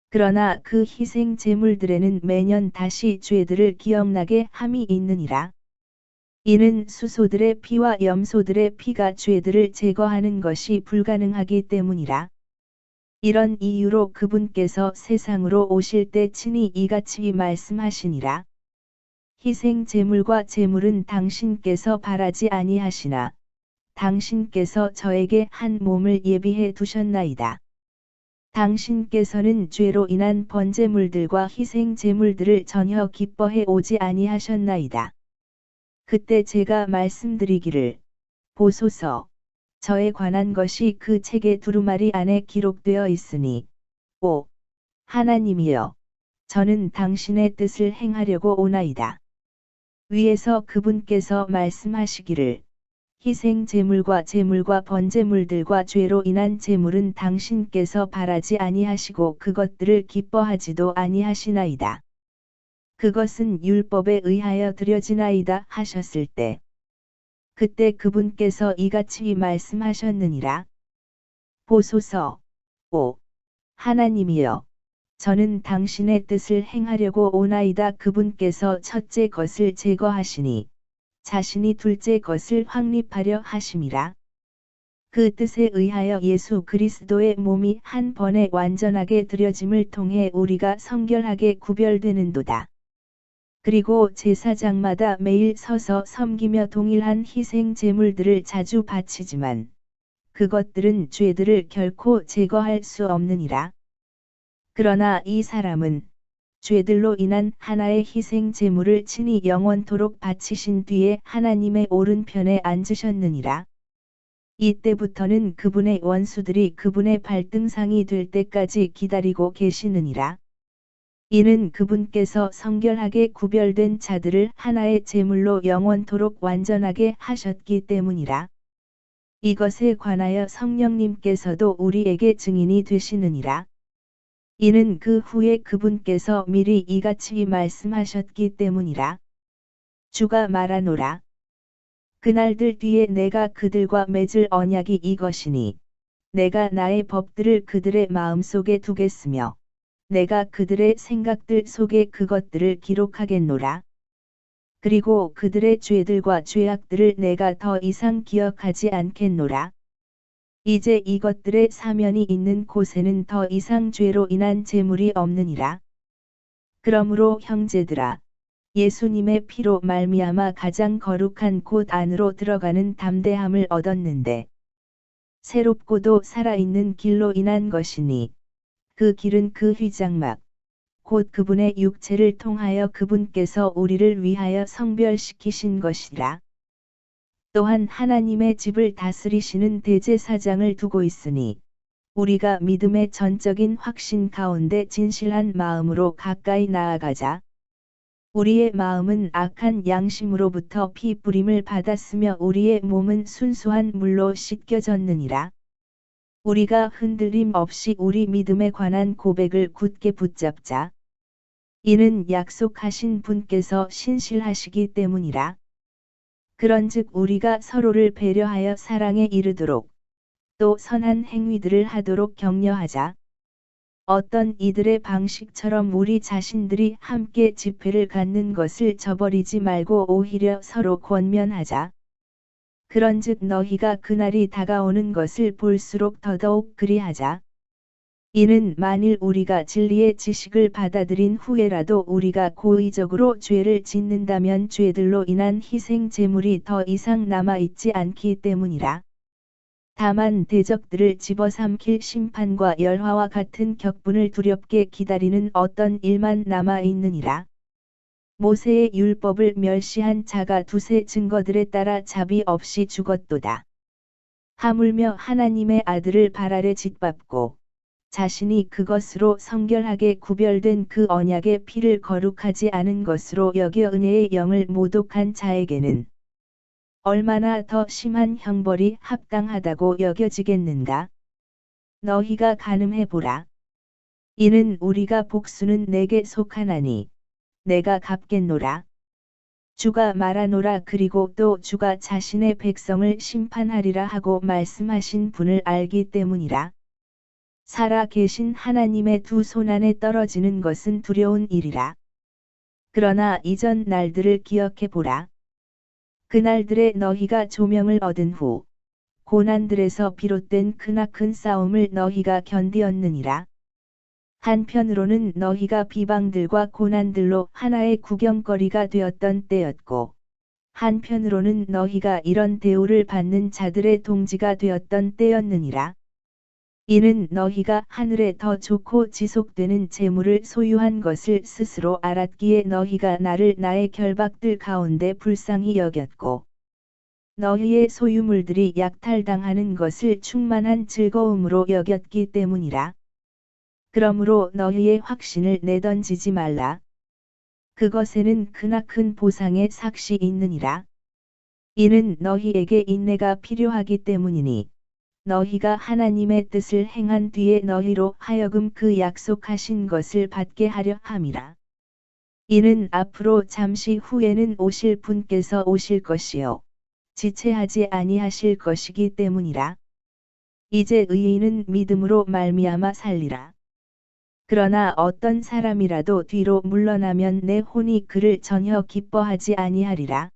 그러나 그 희생 제물들에는 매년 다시 죄들을 기억나게 함이 있느니라. 이는 수소들의 피와 염소들의 피가 죄들을 제거하는 것이 불가능하기 때문이라. 이런 이유로 그분께서 세상으로 오실 때 친히 이같이 말씀하시니라. 희생 제물과 제물은 당신께서 바라지 아니하시나 당신께서 저에게 한 몸을 예비해 두셨나이다. 당신께서는 죄로 인한 번제물들과 희생 제물들을 전혀 기뻐해 오지 아니하셨나이다. 그때 제가 말씀드리기를 보소서 저에 관한 것이 그 책의 두루마리 안에 기록되어 있으니 오 하나님이여 저는 당신의 뜻을 행하려고 오나이다. 위에서 그분께서 말씀하시기를 희생 제물과 제물과 번제물들과 죄로 인한 제물은 당신께서 바라지 아니하시고 그것들을 기뻐하지도 아니하시나이다. 그것은 율법에 의하여 드려지나이다 하셨을 때 그때 그분께서 이같이 말씀하셨느니라. 보소서 오 하나님이여 저는 당신의 뜻을 행하려고 오나이다. 그분께서 첫째 것을 제거하시니 자신이 둘째 것을 확립하려 하심이라. 그 뜻에 의하여 예수 그리스도의 몸이 한 번에 완전하게 드려짐을 통해 우리가 성결하게 구별되는도다. 그리고 제사장마다 매일 서서 섬기며 동일한 희생 제물들을 자주 바치지만 그것들은 죄들을 결코 제거할 수 없느니라. 그러나 이 사람은 죄들로 인한 하나의 희생 제물을 친히 영원토록 바치신 뒤에 하나님의 오른편에 앉으셨느니라. 이때부터는 그분의 원수들이 그분의 발등상이 될 때까지 기다리고 계시느니라. 이는 그분께서 성결하게 구별된 자들을 하나의 제물로 영원토록 완전하게 하셨기 때문이라. 이것에 관하여 성령님께서도 우리에게 증인이 되시느니라. 이는 그 후에 그분께서 미리 이같이 말씀하셨기 때문이라. 주가 말하노라. 그날들 뒤에 내가 그들과 맺을 언약이 이것이니 내가 나의 법들을 그들의 마음속에 두겠으며 내가 그들의 생각들 속에 그것들을 기록하겠노라. 그리고 그들의 죄들과 죄악들을 내가 더 이상 기억하지 않겠노라. 이제 이것들의 사면이 있는 곳에는 더 이상 죄로 인한 제물이 없느니라. 그러므로 형제들아, 예수님의 피로 말미암아 가장 거룩한 곳 안으로 들어가는 담대함을 얻었는데 새롭고도 살아있는 길로 인한 것이니 그 길은 그 휘장막 곧 그분의 육체를 통하여 그분께서 우리를 위하여 성별시키신 것이라. 또한 하나님의 집을 다스리시는 대제사장을 두고 있으니 우리가 믿음의 전적인 확신 가운데 진실한 마음으로 가까이 나아가자. 우리의 마음은 악한 양심으로부터 피 뿌림을 받았으며 우리의 몸은 순수한 물로 씻겨졌느니라. 우리가 흔들림 없이 우리 믿음에 관한 고백을 굳게 붙잡자. 이는 약속하신 분께서 신실하시기 때문이라. 그런즉 우리가 서로를 배려하여 사랑에 이르도록 또 선한 행위들을 하도록 격려하자. 어떤 이들의 방식처럼 우리 자신들이 함께 집회를 갖는 것을 저버리지 말고 오히려 서로 권면하자. 그런즉 너희가 그날이 다가오는 것을 볼수록 더더욱 그리하자. 이는 만일 우리가 진리의 지식을 받아들인 후에라도 우리가 고의적으로 죄를 짓는다면 죄들로 인한 희생 제물이 더 이상 남아있지 않기 때문이라. 다만 대적들을 집어삼킬 심판과 열화와 같은 격분을 두렵게 기다리는 어떤 일만 남아있느니라. 모세의 율법을 멸시한 자가 두세 증거들에 따라 자비 없이 죽었도다. 하물며 하나님의 아들을 발 아래 짓밟고 자신이 그것으로 성결하게 구별된 그 언약의 피를 거룩하지 않은 것으로 여겨 은혜의 영을 모독한 자에게는 얼마나 더 심한 형벌이 합당하다고 여겨지겠는가? 너희가 가늠해 보라. 이는 우리가 복수는 내게 속하나니 내가 갚겠노라. 주가 말하노라. 그리고 또 주가 자신의 백성을 심판하리라 하고 말씀하신 분을 알기 때문이라. 살아 계신 하나님의 두 손 안에 떨어지는 것은 두려운 일이라. 그러나 이전 날들을 기억해 보라. 그날들에 너희가 조명을 얻은 후 고난들에서 비롯된 크나큰 싸움을 너희가 견디었느니라. 한편으로는 너희가 비방들과 고난들로 하나의 구경거리가 되었던 때였고, 한편으로는 너희가 이런 대우를 받는 자들의 동지가 되었던 때였느니라. 이는 너희가 하늘에 더 좋고 지속되는 재물을 소유한 것을 스스로 알았기에 너희가 나를 나의 결박들 가운데 불쌍히 여겼고, 너희의 소유물들이 약탈당하는 것을 충만한 즐거움으로 여겼기 때문이라. 그러므로 너희의 확신을 내던지지 말라. 그것에는 크나큰 보상의 삭시 있느니라. 이는 너희에게 인내가 필요하기 때문이니 너희가 하나님의 뜻을 행한 뒤에 너희로 하여금 그 약속하신 것을 받게 하려 함이라. 이는 앞으로 잠시 후에는 오실 분께서 오실 것이요 지체하지 아니하실 것이기 때문이라. 이제 의인은 믿음으로 말미암아 살리라. 그러나 어떤 사람이라도 뒤로 물러나면 내 혼이 그를 전혀 기뻐하지 아니하리라.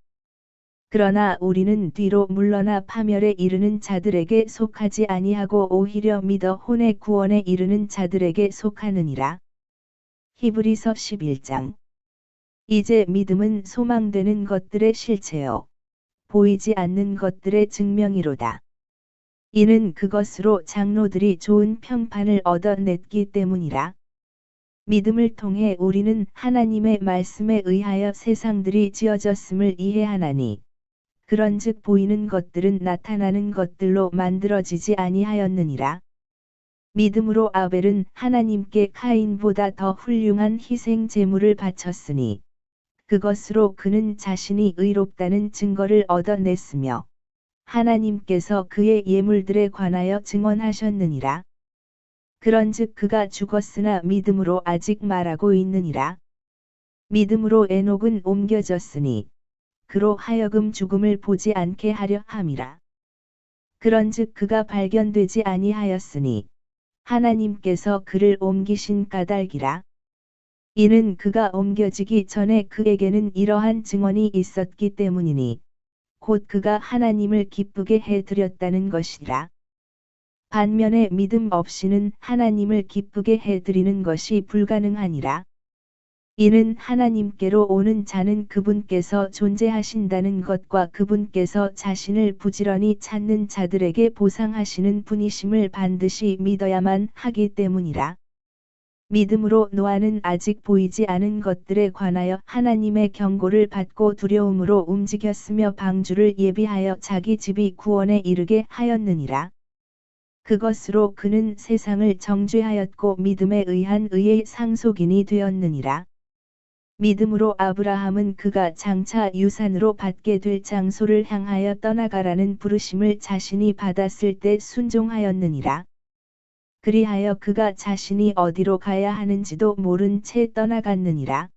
그러나 우리는 뒤로 물러나 파멸에 이르는 자들에게 속하지 아니하고 오히려 믿어 혼의 구원에 이르는 자들에게 속하느니라. 히브리서 11장. 이제 믿음은 소망되는 것들의 실체요 보이지 않는 것들의 증명이로다. 이는 그것으로 장로들이 좋은 평판을 얻어냈기 때문이라. 믿음을 통해 우리는 하나님의 말씀에 의하여 세상들이 지어졌음을 이해하나니, 그런즉 보이는 것들은 나타나는 것들로 만들어지지 아니하였느니라. 믿음으로 아벨은 하나님께 카인보다 더 훌륭한 희생 제물을 바쳤으니, 그것으로 그는 자신이 의롭다는 증거를 얻어냈으며, 하나님께서 그의 예물들에 관하여 증언하셨느니라. 그런즉 그가 죽었으나 믿음으로 아직 말하고 있느니라. 믿음으로 에녹은 옮겨졌으니 그로 하여금 죽음을 보지 않게 하려 함이라. 그런즉 그가 발견되지 아니하였으니 하나님께서 그를 옮기신 까닭이라. 이는 그가 옮겨지기 전에 그에게는 이러한 증언이 있었기 때문이니 곧 그가 하나님을 기쁘게 해드렸다는 것이라. 반면에 믿음 없이는 하나님을 기쁘게 해드리는 것이 불가능하니라. 이는 하나님께로 오는 자는 그분께서 존재하신다는 것과 그분께서 자신을 부지런히 찾는 자들에게 보상하시는 분이심을 반드시 믿어야만 하기 때문이라. 믿음으로 노아는 아직 보이지 않은 것들에 관하여 하나님의 경고를 받고 두려움으로 움직였으며 방주를 예비하여 자기 집이 구원에 이르게 하였느니라. 그것으로 그는 세상을 정죄하였고 믿음에 의한 의의 상속인이 되었느니라. 믿음으로 아브라함은 그가 장차 유산으로 받게 될 장소를 향하여 떠나가라는 부르심을 자신이 받았을 때 순종하였느니라. 그리하여 그가 자신이 어디로 가야 하는지도 모른 채 떠나갔느니라.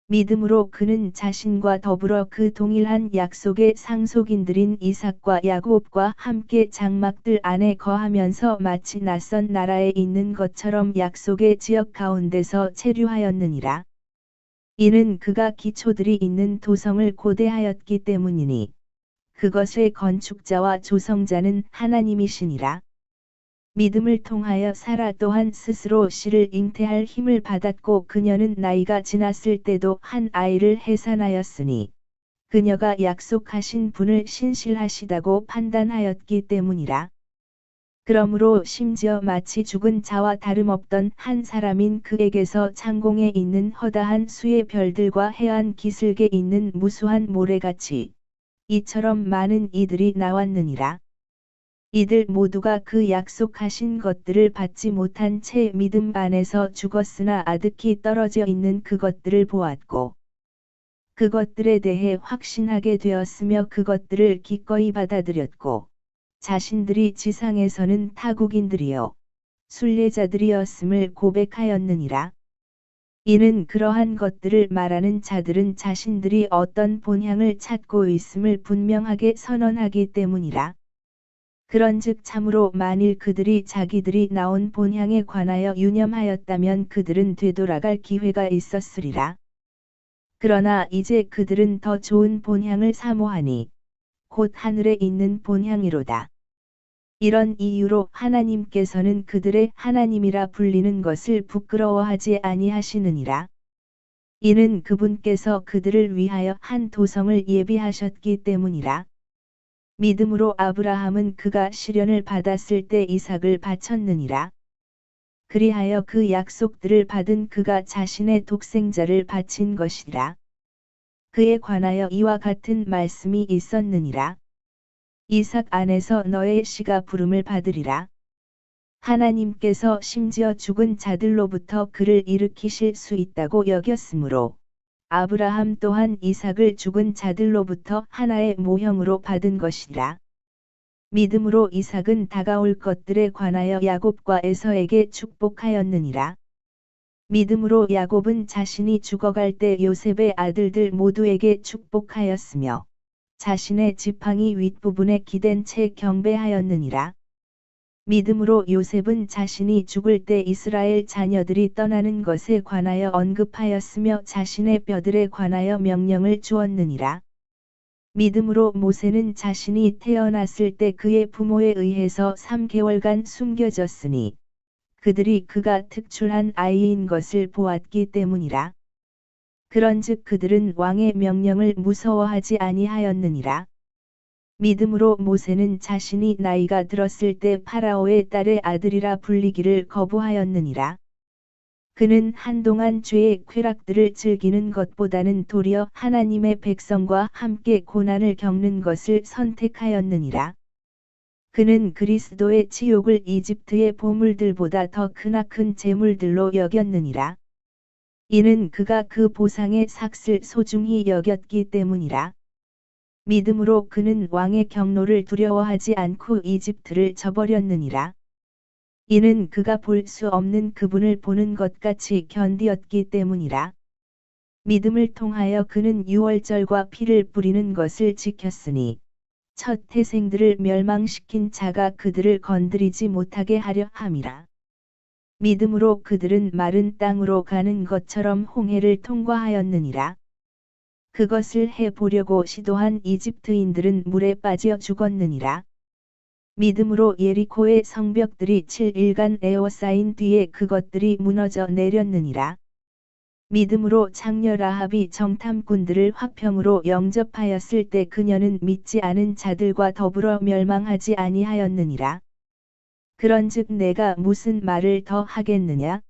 믿음으로 그는 자신과 더불어 그 동일한 약속의 상속인들인 이삭과 야곱과 함께 장막들 안에 거하면서 마치 낯선 나라에 있는 것처럼 약속의 지역 가운데서 체류하였느니라. 이는 그가 기초들이 있는 도성을 고대하였기 때문이니 그것의 건축자와 조성자는 하나님이시니라. 믿음을 통하여 사라 또한 스스로 씨를 잉태할 힘을 받았고 그녀는 나이가 지났을 때도 한 아이를 해산하였으니 그녀가 약속하신 분을 신실하시다고 판단하였기 때문이라. 그러므로 심지어 마치 죽은 자와 다름없던 한 사람인 그에게서 창공에 있는 허다한 수의 별들과 해안 기슭에 있는 무수한 모래같이 이처럼 많은 이들이 나왔느니라. 이들 모두가 그 약속하신 것들을 받지 못한 채 믿음 안에서 죽었으나 아득히 떨어져 있는 그것들을 보았고 그것들에 대해 확신하게 되었으며 그것들을 기꺼이 받아들였고 자신들이 지상에서는 타국인들이요 순례자들이었음을 고백하였느니라. 이는 그러한 것들을 말하는 자들은 자신들이 어떤 본향을 찾고 있음을 분명하게 선언하기 때문이라. 그런즉 참으로 만일 그들이 자기들이 나온 본향에 관하여 유념하였다면 그들은 되돌아갈 기회가 있었으리라. 그러나 이제 그들은 더 좋은 본향을 사모하니 곧 하늘에 있는 본향이로다. 이런 이유로 하나님께서는 그들의 하나님이라 불리는 것을 부끄러워하지 아니하시느니라. 이는 그분께서 그들을 위하여 한 도성을 예비하셨기 때문이라. 믿음으로 아브라함은 그가 시련을 받았을 때 이삭을 바쳤느니라. 그리하여 그 약속들을 받은 그가 자신의 독생자를 바친 것이라. 그에 관하여 이와 같은 말씀이 있었느니라. 이삭 안에서 너의 씨가 부름을 받으리라. 하나님께서 심지어 죽은 자들로부터 그를 일으키실 수 있다고 여겼으므로 아브라함 또한 이삭을 죽은 자들로부터 하나의 모형으로 받은 것이라. 믿음으로 이삭은 다가올 것들에 관하여 야곱과 에서에게 축복하였느니라. 믿음으로 야곱은 자신이 죽어갈 때 요셉의 아들들 모두에게 축복하였으며 자신의 지팡이 윗부분에 기댄 채 경배하였느니라. 믿음으로 요셉은 자신이 죽을 때 이스라엘 자녀들이 떠나는 것에 관하여 언급하였으며 자신의 뼈들에 관하여 명령을 주었느니라. 믿음으로 모세는 자신이 태어났을 때 그의 부모에 의해서 3개월간 숨겨졌으니 그들이 그가 특출한 아이인 것을 보았기 때문이라. 그런즉 그들은 왕의 명령을 무서워하지 아니하였느니라. 믿음으로 모세는 자신이 나이가 들었을 때 파라오의 딸의 아들이라 불리기를 거부하였느니라. 그는 한동안 죄의 쾌락들을 즐기는 것보다는 도리어 하나님의 백성과 함께 고난을 겪는 것을 선택하였느니라. 그는 그리스도의 치욕을 이집트의 보물들보다 더 크나큰 재물들로 여겼느니라. 이는 그가 그 보상의 삭슬 소중히 여겼기 때문이라. 믿음으로 그는 왕의 경노를 두려워하지 않고 이집트를 저버렸느니라. 이는 그가 볼 수 없는 그분을 보는 것 같이 견디었기 때문이라. 믿음을 통하여 그는 유월절과 피를 뿌리는 것을 지켰으니 첫 태생들을 멸망시킨 자가 그들을 건드리지 못하게 하려 함이라. 믿음으로 그들은 마른 땅으로 가는 것처럼 홍해를 통과하였느니라. 그것을 해보려고 시도한 이집트인들은 물에 빠져 죽었느니라. 믿음으로 예리코의 성벽들이 7일간 에워싸인 뒤에 그것들이 무너져 내렸느니라. 믿음으로 장녀 라합이 정탐꾼들을 화평으로 영접하였을 때 그녀는 믿지 않은 자들과 더불어 멸망하지 아니하였느니라. 그런즉 내가 무슨 말을 더 하겠느냐?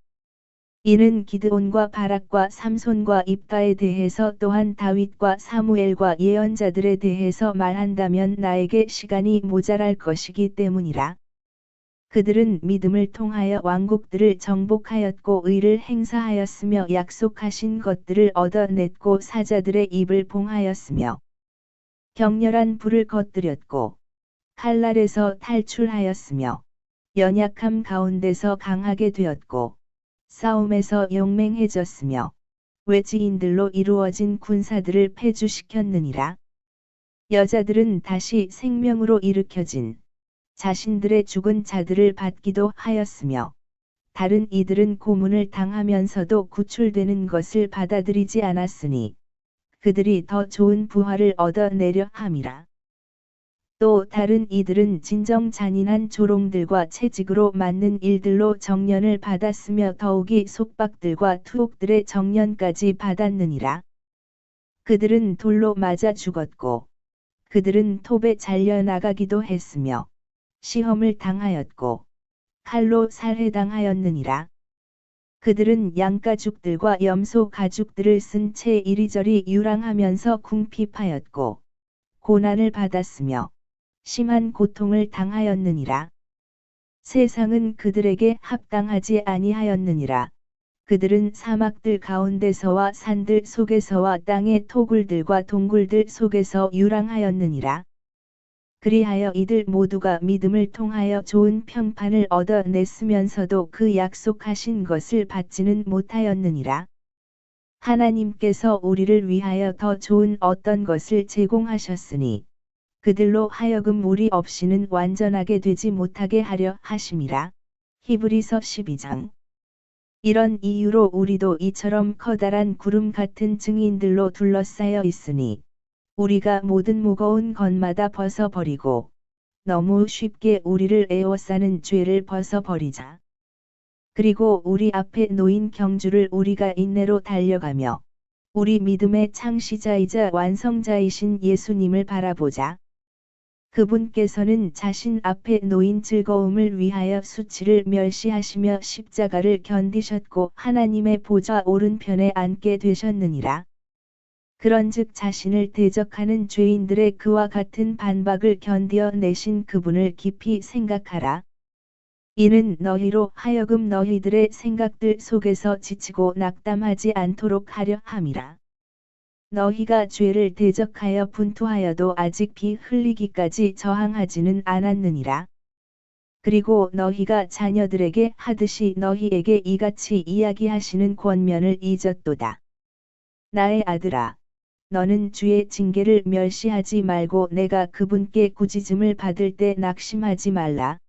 이는 기드온과 바락과 삼손과 입다에 대해서 또한 다윗과 사무엘과 예언자들에 대해서 말한다면 나에게 시간이 모자랄 것이기 때문이라. 그들은 믿음을 통하여 왕국들을 정복하였고 의를 행사하였으며 약속하신 것들을 얻어냈고 사자들의 입을 봉하였으며 격렬한 불을 거뜨렸고 칼날에서 탈출하였으며 연약함 가운데서 강하게 되었고 싸움에서 용맹해졌으며 외지인들로 이루어진 군사들을 패주시켰느니라. 여자들은 다시 생명으로 일으켜진 자신들의 죽은 자들을 받기도 하였으며 다른 이들은 고문을 당하면서도 구출되는 것을 받아들이지 않았으니 그들이 더 좋은 부활을 얻어내려 함이라. 또 다른 이들은 진정 잔인한 조롱들과 채찍으로 맞는 일들로 정련을 받았으며 더욱이 속박들과 투옥들의 정련까지 받았느니라. 그들은 돌로 맞아 죽었고 그들은 톱에 잘려 나가기도 했으며 시험을 당하였고 칼로 살해당하였느니라. 그들은 양가죽들과 염소 가죽들을 쓴 채 이리저리 유랑하면서 궁핍하였고 고난을 받았으며 심한 고통을 당하였느니라. 세상은 그들에게 합당하지 아니하였느니라. 그들은 사막들 가운데서와 산들 속에서와 땅의 토굴들과 동굴들 속에서 유랑하였느니라. 그리하여 이들 모두가 믿음을 통하여 좋은 평판을 얻어냈으면서도 그 약속하신 것을 받지는 못하였느니라. 하나님께서 우리를 위하여 더 좋은 어떤 것을 제공하셨으니 그들로 하여금 우리 없이는 완전하게 되지 못하게 하려 하심이라. 히브리서 12장. 이런 이유로 우리도 이처럼 커다란 구름 같은 증인들로 둘러싸여 있으니 우리가 모든 무거운 것마다 벗어버리고 너무 쉽게 우리를 에워싸는 죄를 벗어버리자. 그리고 우리 앞에 놓인 경주를 우리가 인내로 달려가며 우리 믿음의 창시자이자 완성자이신 예수님을 바라보자. 그분께서는 자신 앞에 놓인 즐거움을 위하여 수치를 멸시하시며 십자가를 견디셨고 하나님의 보좌 오른편에 앉게 되셨느니라. 그런즉 자신을 대적하는 죄인들의 그와 같은 반박을 견디어내신 그분을 깊이 생각하라. 이는 너희로 하여금 너희들의 생각들 속에서 지치고 낙담하지 않도록 하려 함이라. 너희가 죄를 대적하여 분투하여도 아직 피 흘리기까지 저항하지는 않았느니라. 그리고 너희가 자녀들에게 하듯이 너희에게 이같이 이야기하시는 권면을 잊었도다. 나의 아들아, 너는 주의 징계를 멸시하지 말고 내가 그분께 꾸짖음을 받을 때 낙심하지 말라.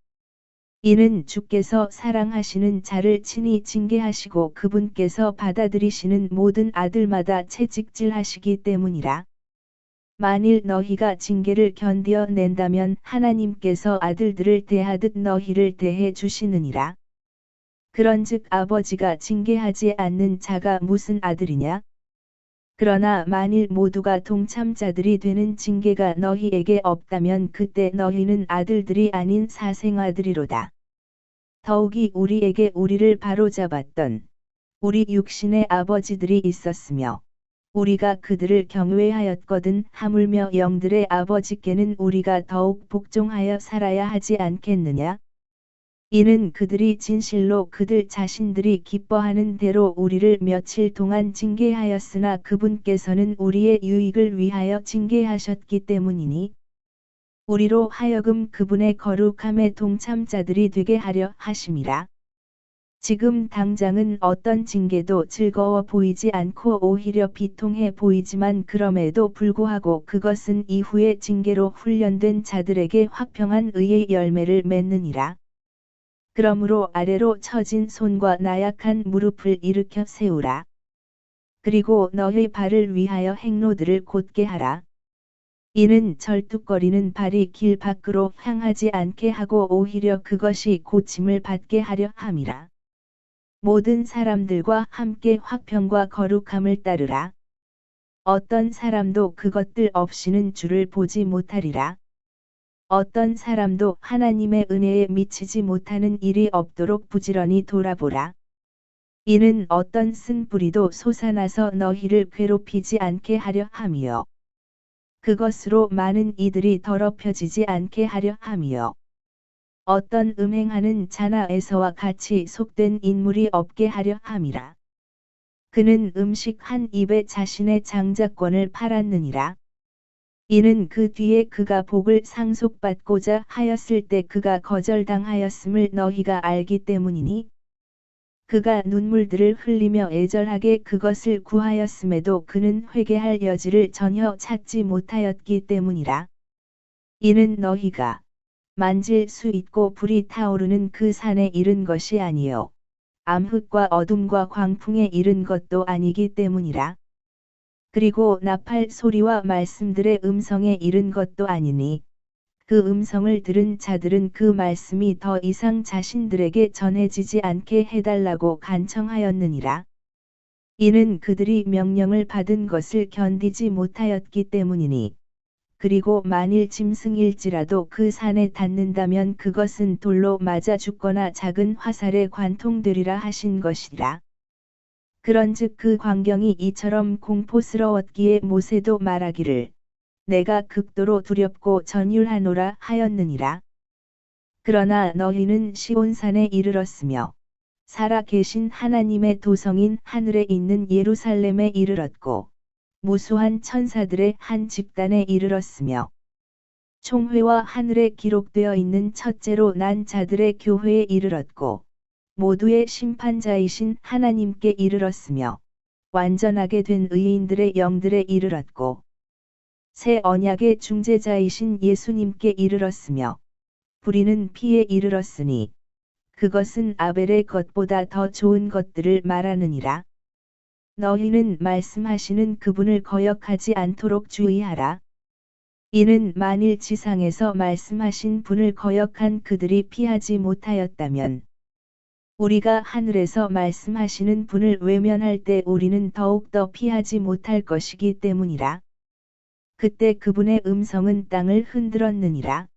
이는 주께서 사랑하시는 자를 친히 징계하시고 그분께서 받아들이시는 모든 아들마다 채찍질하시기 때문이라. 만일 너희가 징계를 견디어낸다면 하나님께서 아들들을 대하듯 너희를 대해 주시느니라. 그런즉 아버지가 징계하지 않는 자가 무슨 아들이냐? 그러나 만일 모두가 동참자들이 되는 징계가 너희에게 없다면 그때 너희는 아들들이 아닌 사생아들이로다. 더욱이 우리에게 우리를 바로잡았던 우리 육신의 아버지들이 있었으며 우리가 그들을 경외하였거든 하물며 영들의 아버지께는 우리가 더욱 복종하여 살아야 하지 않겠느냐? 이는 그들이 진실로 그들 자신들이 기뻐하는 대로 우리를 며칠 동안 징계하였으나 그분께서는 우리의 유익을 위하여 징계하셨기 때문이니 우리로 하여금 그분의 거룩함의 동참자들이 되게 하려 하심이라. 지금 당장은 어떤 징계도 즐거워 보이지 않고 오히려 비통해 보이지만 그럼에도 불구하고 그것은 이후의 징계로 훈련된 자들에게 화평한 의의 열매를 맺느니라. 그러므로 아래로 처진 손과 나약한 무릎을 일으켜 세우라. 그리고 너희 발을 위하여 행로들을 곧게 하라. 이는 절뚝거리는 발이 길 밖으로 향하지 않게 하고 오히려 그것이 고침을 받게 하려 함이라. 모든 사람들과 함께 화평과 거룩함을 따르라. 어떤 사람도 그것들 없이는 주를 보지 못하리라. 어떤 사람도 하나님의 은혜에 미치지 못하는 일이 없도록 부지런히 돌아보라. 이는 어떤 쓴 뿌리도 솟아나서 너희를 괴롭히지 않게 하려 함이요. 그것으로 많은 이들이 더럽혀지지 않게 하려 함이요. 어떤 음행하는 자나 에서와 같이 속된 인물이 없게 하려 함이라. 그는 음식 한 입에 자신의 장자권을 팔았느니라. 이는 그 뒤에 그가 복을 상속받고자 하였을 때 그가 거절당하였음을 너희가 알기 때문이니, 그가 눈물들을 흘리며 애절하게 그것을 구하였음에도 그는 회개할 여지를 전혀 찾지 못하였기 때문이라. 이는 너희가 만질 수 있고 불이 타오르는 그 산에 이른 것이 아니요 암흑과 어둠과 광풍에 이른 것도 아니기 때문이라. 그리고 나팔 소리와 말씀들의 음성에 이른 것도 아니니, 그 음성을 들은 자들은 그 말씀이 더 이상 자신들에게 전해지지 않게 해달라고 간청하였느니라. 이는 그들이 명령을 받은 것을 견디지 못하였기 때문이니, 그리고 만일 짐승일지라도 그 산에 닿는다면 그것은 돌로 맞아 죽거나 작은 화살에 관통되리라 하신 것이라. 그런즉 그 광경이 이처럼 공포스러웠기에 모세도 말하기를 내가 극도로 두렵고 전율하노라 하였느니라. 그러나 너희는 시온산에 이르렀으며 살아 계신 하나님의 도성인 하늘에 있는 예루살렘에 이르렀고 무수한 천사들의 한 집단에 이르렀으며 총회와 하늘에 기록되어 있는 첫째로 난 자들의 교회에 이르렀고 모두의 심판자이신 하나님께 이르렀으며 완전하게 된 의인들의 영들에 이르렀고 새 언약의 중재자이신 예수님께 이르렀으며 불의는 피에 이르렀으니 그것은 아벨의 것보다 더 좋은 것들을 말하느니라. 너희는 말씀하시는 그분을 거역하지 않도록 주의하라. 이는 만일 지상에서 말씀하신 분을 거역한 그들이 피하지 못하였다면 우리가 하늘에서 말씀하시는 분을 외면할 때 우리는 더욱더 피하지 못할 것이기 때문이라. 그때 그분의 음성은 땅을 흔들었느니라.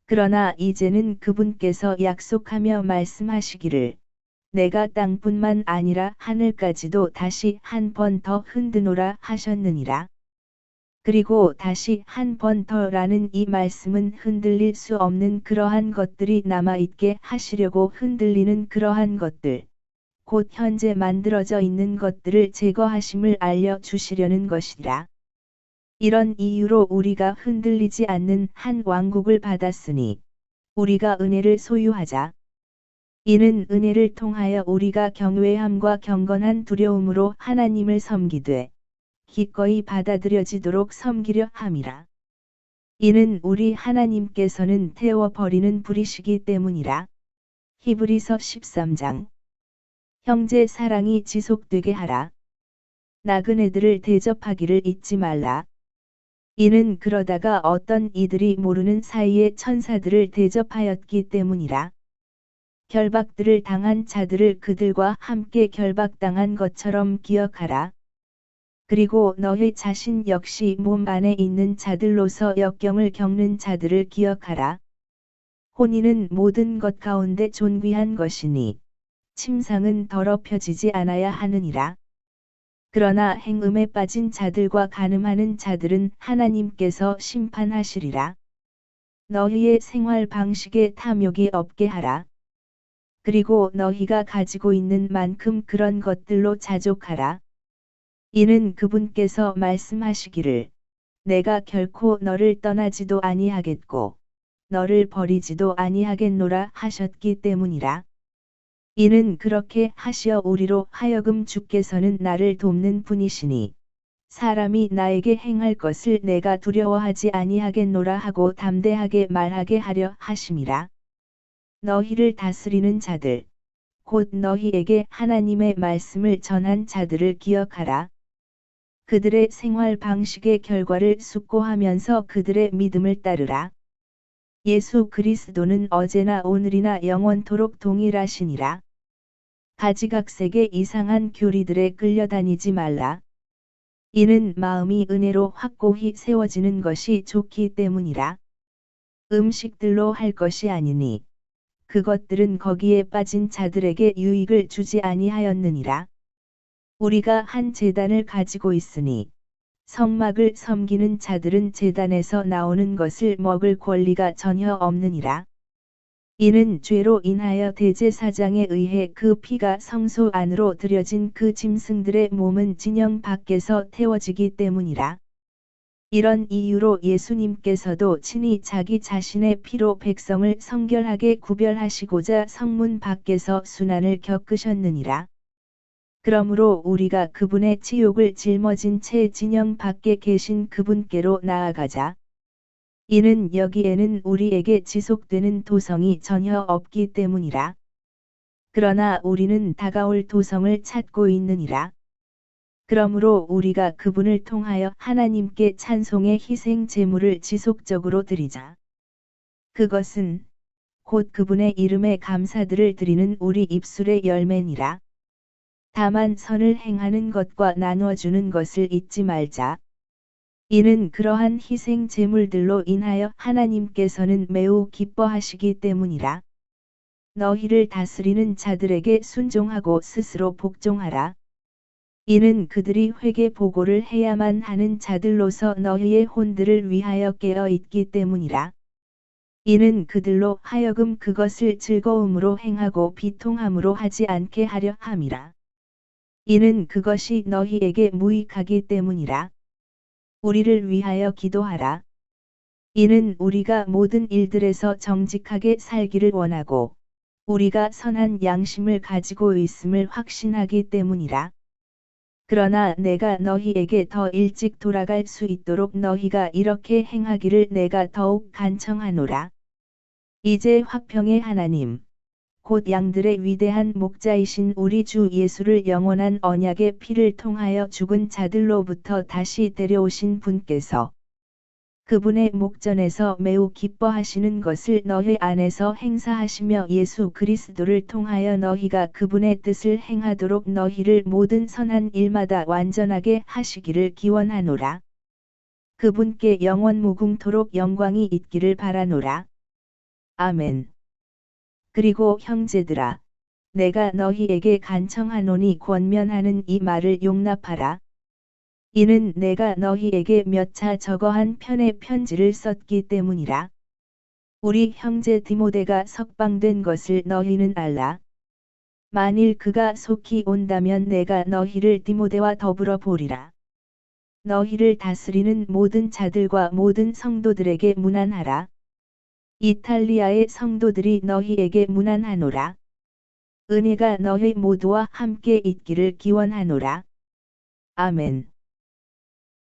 그러나 이제는 그분께서 약속하며 말씀하시기를 내가 땅뿐만 아니라 하늘까지도 다시 한 번 더 흔드노라 하셨느니라. 그리고 다시 한 번 더라는 이 말씀은 흔들릴 수 없는 그러한 것들이 남아있게 하시려고 흔들리는 그러한 것들, 곧 현재 만들어져 있는 것들을 제거하심을 알려주시려는 것이라. 이런 이유로 우리가 흔들리지 않는 한 왕국을 받았으니 우리가 은혜를 소유하자. 이는 은혜를 통하여 우리가 경외함과 경건한 두려움으로 하나님을 섬기되 기꺼이 받아들여지도록 섬기려 함이라. 이는 우리 하나님께서는 태워버리는 불이시기 때문이라. 히브리서 13장. 형제 사랑이 지속되게 하라. 나그네들을 대접하기를 잊지 말라. 이는 그러다가 어떤 이들이 모르는 사이에 천사들을 대접하였기 때문이라. 결박들을 당한 자들을 그들과 함께 결박당한 것처럼 기억하라. 그리고 너희 자신 역시 몸 안에 있는 자들로서 역경을 겪는 자들을 기억하라. 혼인은 모든 것 가운데 존귀한 것이니 침상은 더럽혀지지 않아야 하느니라. 그러나 행음에 빠진 자들과 간음하는 자들은 하나님께서 심판하시리라. 너희의 생활 방식에 탐욕이 없게 하라. 그리고 너희가 가지고 있는 만큼 그런 것들로 자족하라. 이는 그분께서 말씀하시기를 내가 결코 너를 떠나지도 아니하겠고 너를 버리지도 아니하겠노라 하셨기 때문이라. 이는 그렇게 하시어 우리로 하여금 주께서는 나를 돕는 분이시니 사람이 나에게 행할 것을 내가 두려워하지 아니하겠노라 하고 담대하게 말하게 하려 하심이라. 너희를 다스리는 자들, 곧 너희에게 하나님의 말씀을 전한 자들을 기억하라. 그들의 생활 방식의 결과를 숙고하면서 그들의 믿음을 따르라. 예수 그리스도는 어제나 오늘이나 영원토록 동일하시니라. 가지각색의 이상한 교리들에 끌려다니지 말라. 이는 마음이 은혜로 확고히 세워지는 것이 좋기 때문이라. 음식들로 할 것이 아니니 그것들은 거기에 빠진 자들에게 유익을 주지 아니하였느니라. 우리가 한 제단을 가지고 있으니 성막을 섬기는 자들은 제단에서 나오는 것을 먹을 권리가 전혀 없느니라. 이는 죄로 인하여 대제사장에 의해 그 피가 성소 안으로 들여진 그 짐승들의 몸은 진영 밖에서 태워지기 때문이라. 이런 이유로 예수님께서도 친히 자기 자신의 피로 백성을 성결하게 구별하시고자 성문 밖에서 순환을 겪으셨느니라. 그러므로 우리가 그분의 치욕을 짊어진 채 진영 밖에 계신 그분께로 나아가자. 이는 여기에는 우리에게 지속되는 도성이 전혀 없기 때문이라. 그러나 우리는 다가올 도성을 찾고 있느니라. 그러므로 우리가 그분을 통하여 하나님께 찬송의 희생 제물을 지속적으로 드리자. 그것은 곧 그분의 이름에 감사들을 드리는 우리 입술의 열매니라. 다만 선을 행하는 것과 나누어주는 것을 잊지 말자. 이는 그러한 희생 제물들로 인하여 하나님께서는 매우 기뻐하시기 때문이라. 너희를 다스리는 자들에게 순종하고 스스로 복종하라. 이는 그들이 회개 보고를 해야만 하는 자들로서 너희의 혼들을 위하여 깨어 있기 때문이라. 이는 그들로 하여금 그것을 즐거움으로 행하고 비통함으로 하지 않게 하려 함이라. 이는 그것이 너희에게 무익하기 때문이라. 우리를 위하여 기도하라. 이는 우리가 모든 일들에서 정직하게 살기를 원하고 우리가 선한 양심을 가지고 있음을 확신하기 때문이라. 그러나 내가 너희에게 더 일찍 돌아갈 수 있도록 너희가 이렇게 행하기를 내가 더욱 간청하노라. 이제 화평의 하나님, 곧 양들의 위대한 목자이신 우리 주 예수를 영원한 언약의 피를 통하여 죽은 자들로부터 다시 데려오신 분께서 그분의 목전에서 매우 기뻐하시는 것을 너희 안에서 행사하시며 예수 그리스도를 통하여 너희가 그분의 뜻을 행하도록 너희를 모든 선한 일마다 완전하게 하시기를 기원하노라. 그분께 영원 무궁토록 영광이 있기를 바라노라. 아멘. 그리고 형제들아, 내가 너희에게 간청하노니 권면하는 이 말을 용납하라. 이는 내가 너희에게 몇 차 적어한 편의 편지를 썼기 때문이라. 우리 형제 디모데가 석방된 것을 너희는 알라. 만일 그가 속히 온다면 내가 너희를 디모데와 더불어 보리라. 너희를 다스리는 모든 자들과 모든 성도들에게 문안하라. 이탈리아의 성도들이 너희에게 문안하노라. 은혜가 너희 모두와 함께 있기를 기원하노라. 아멘.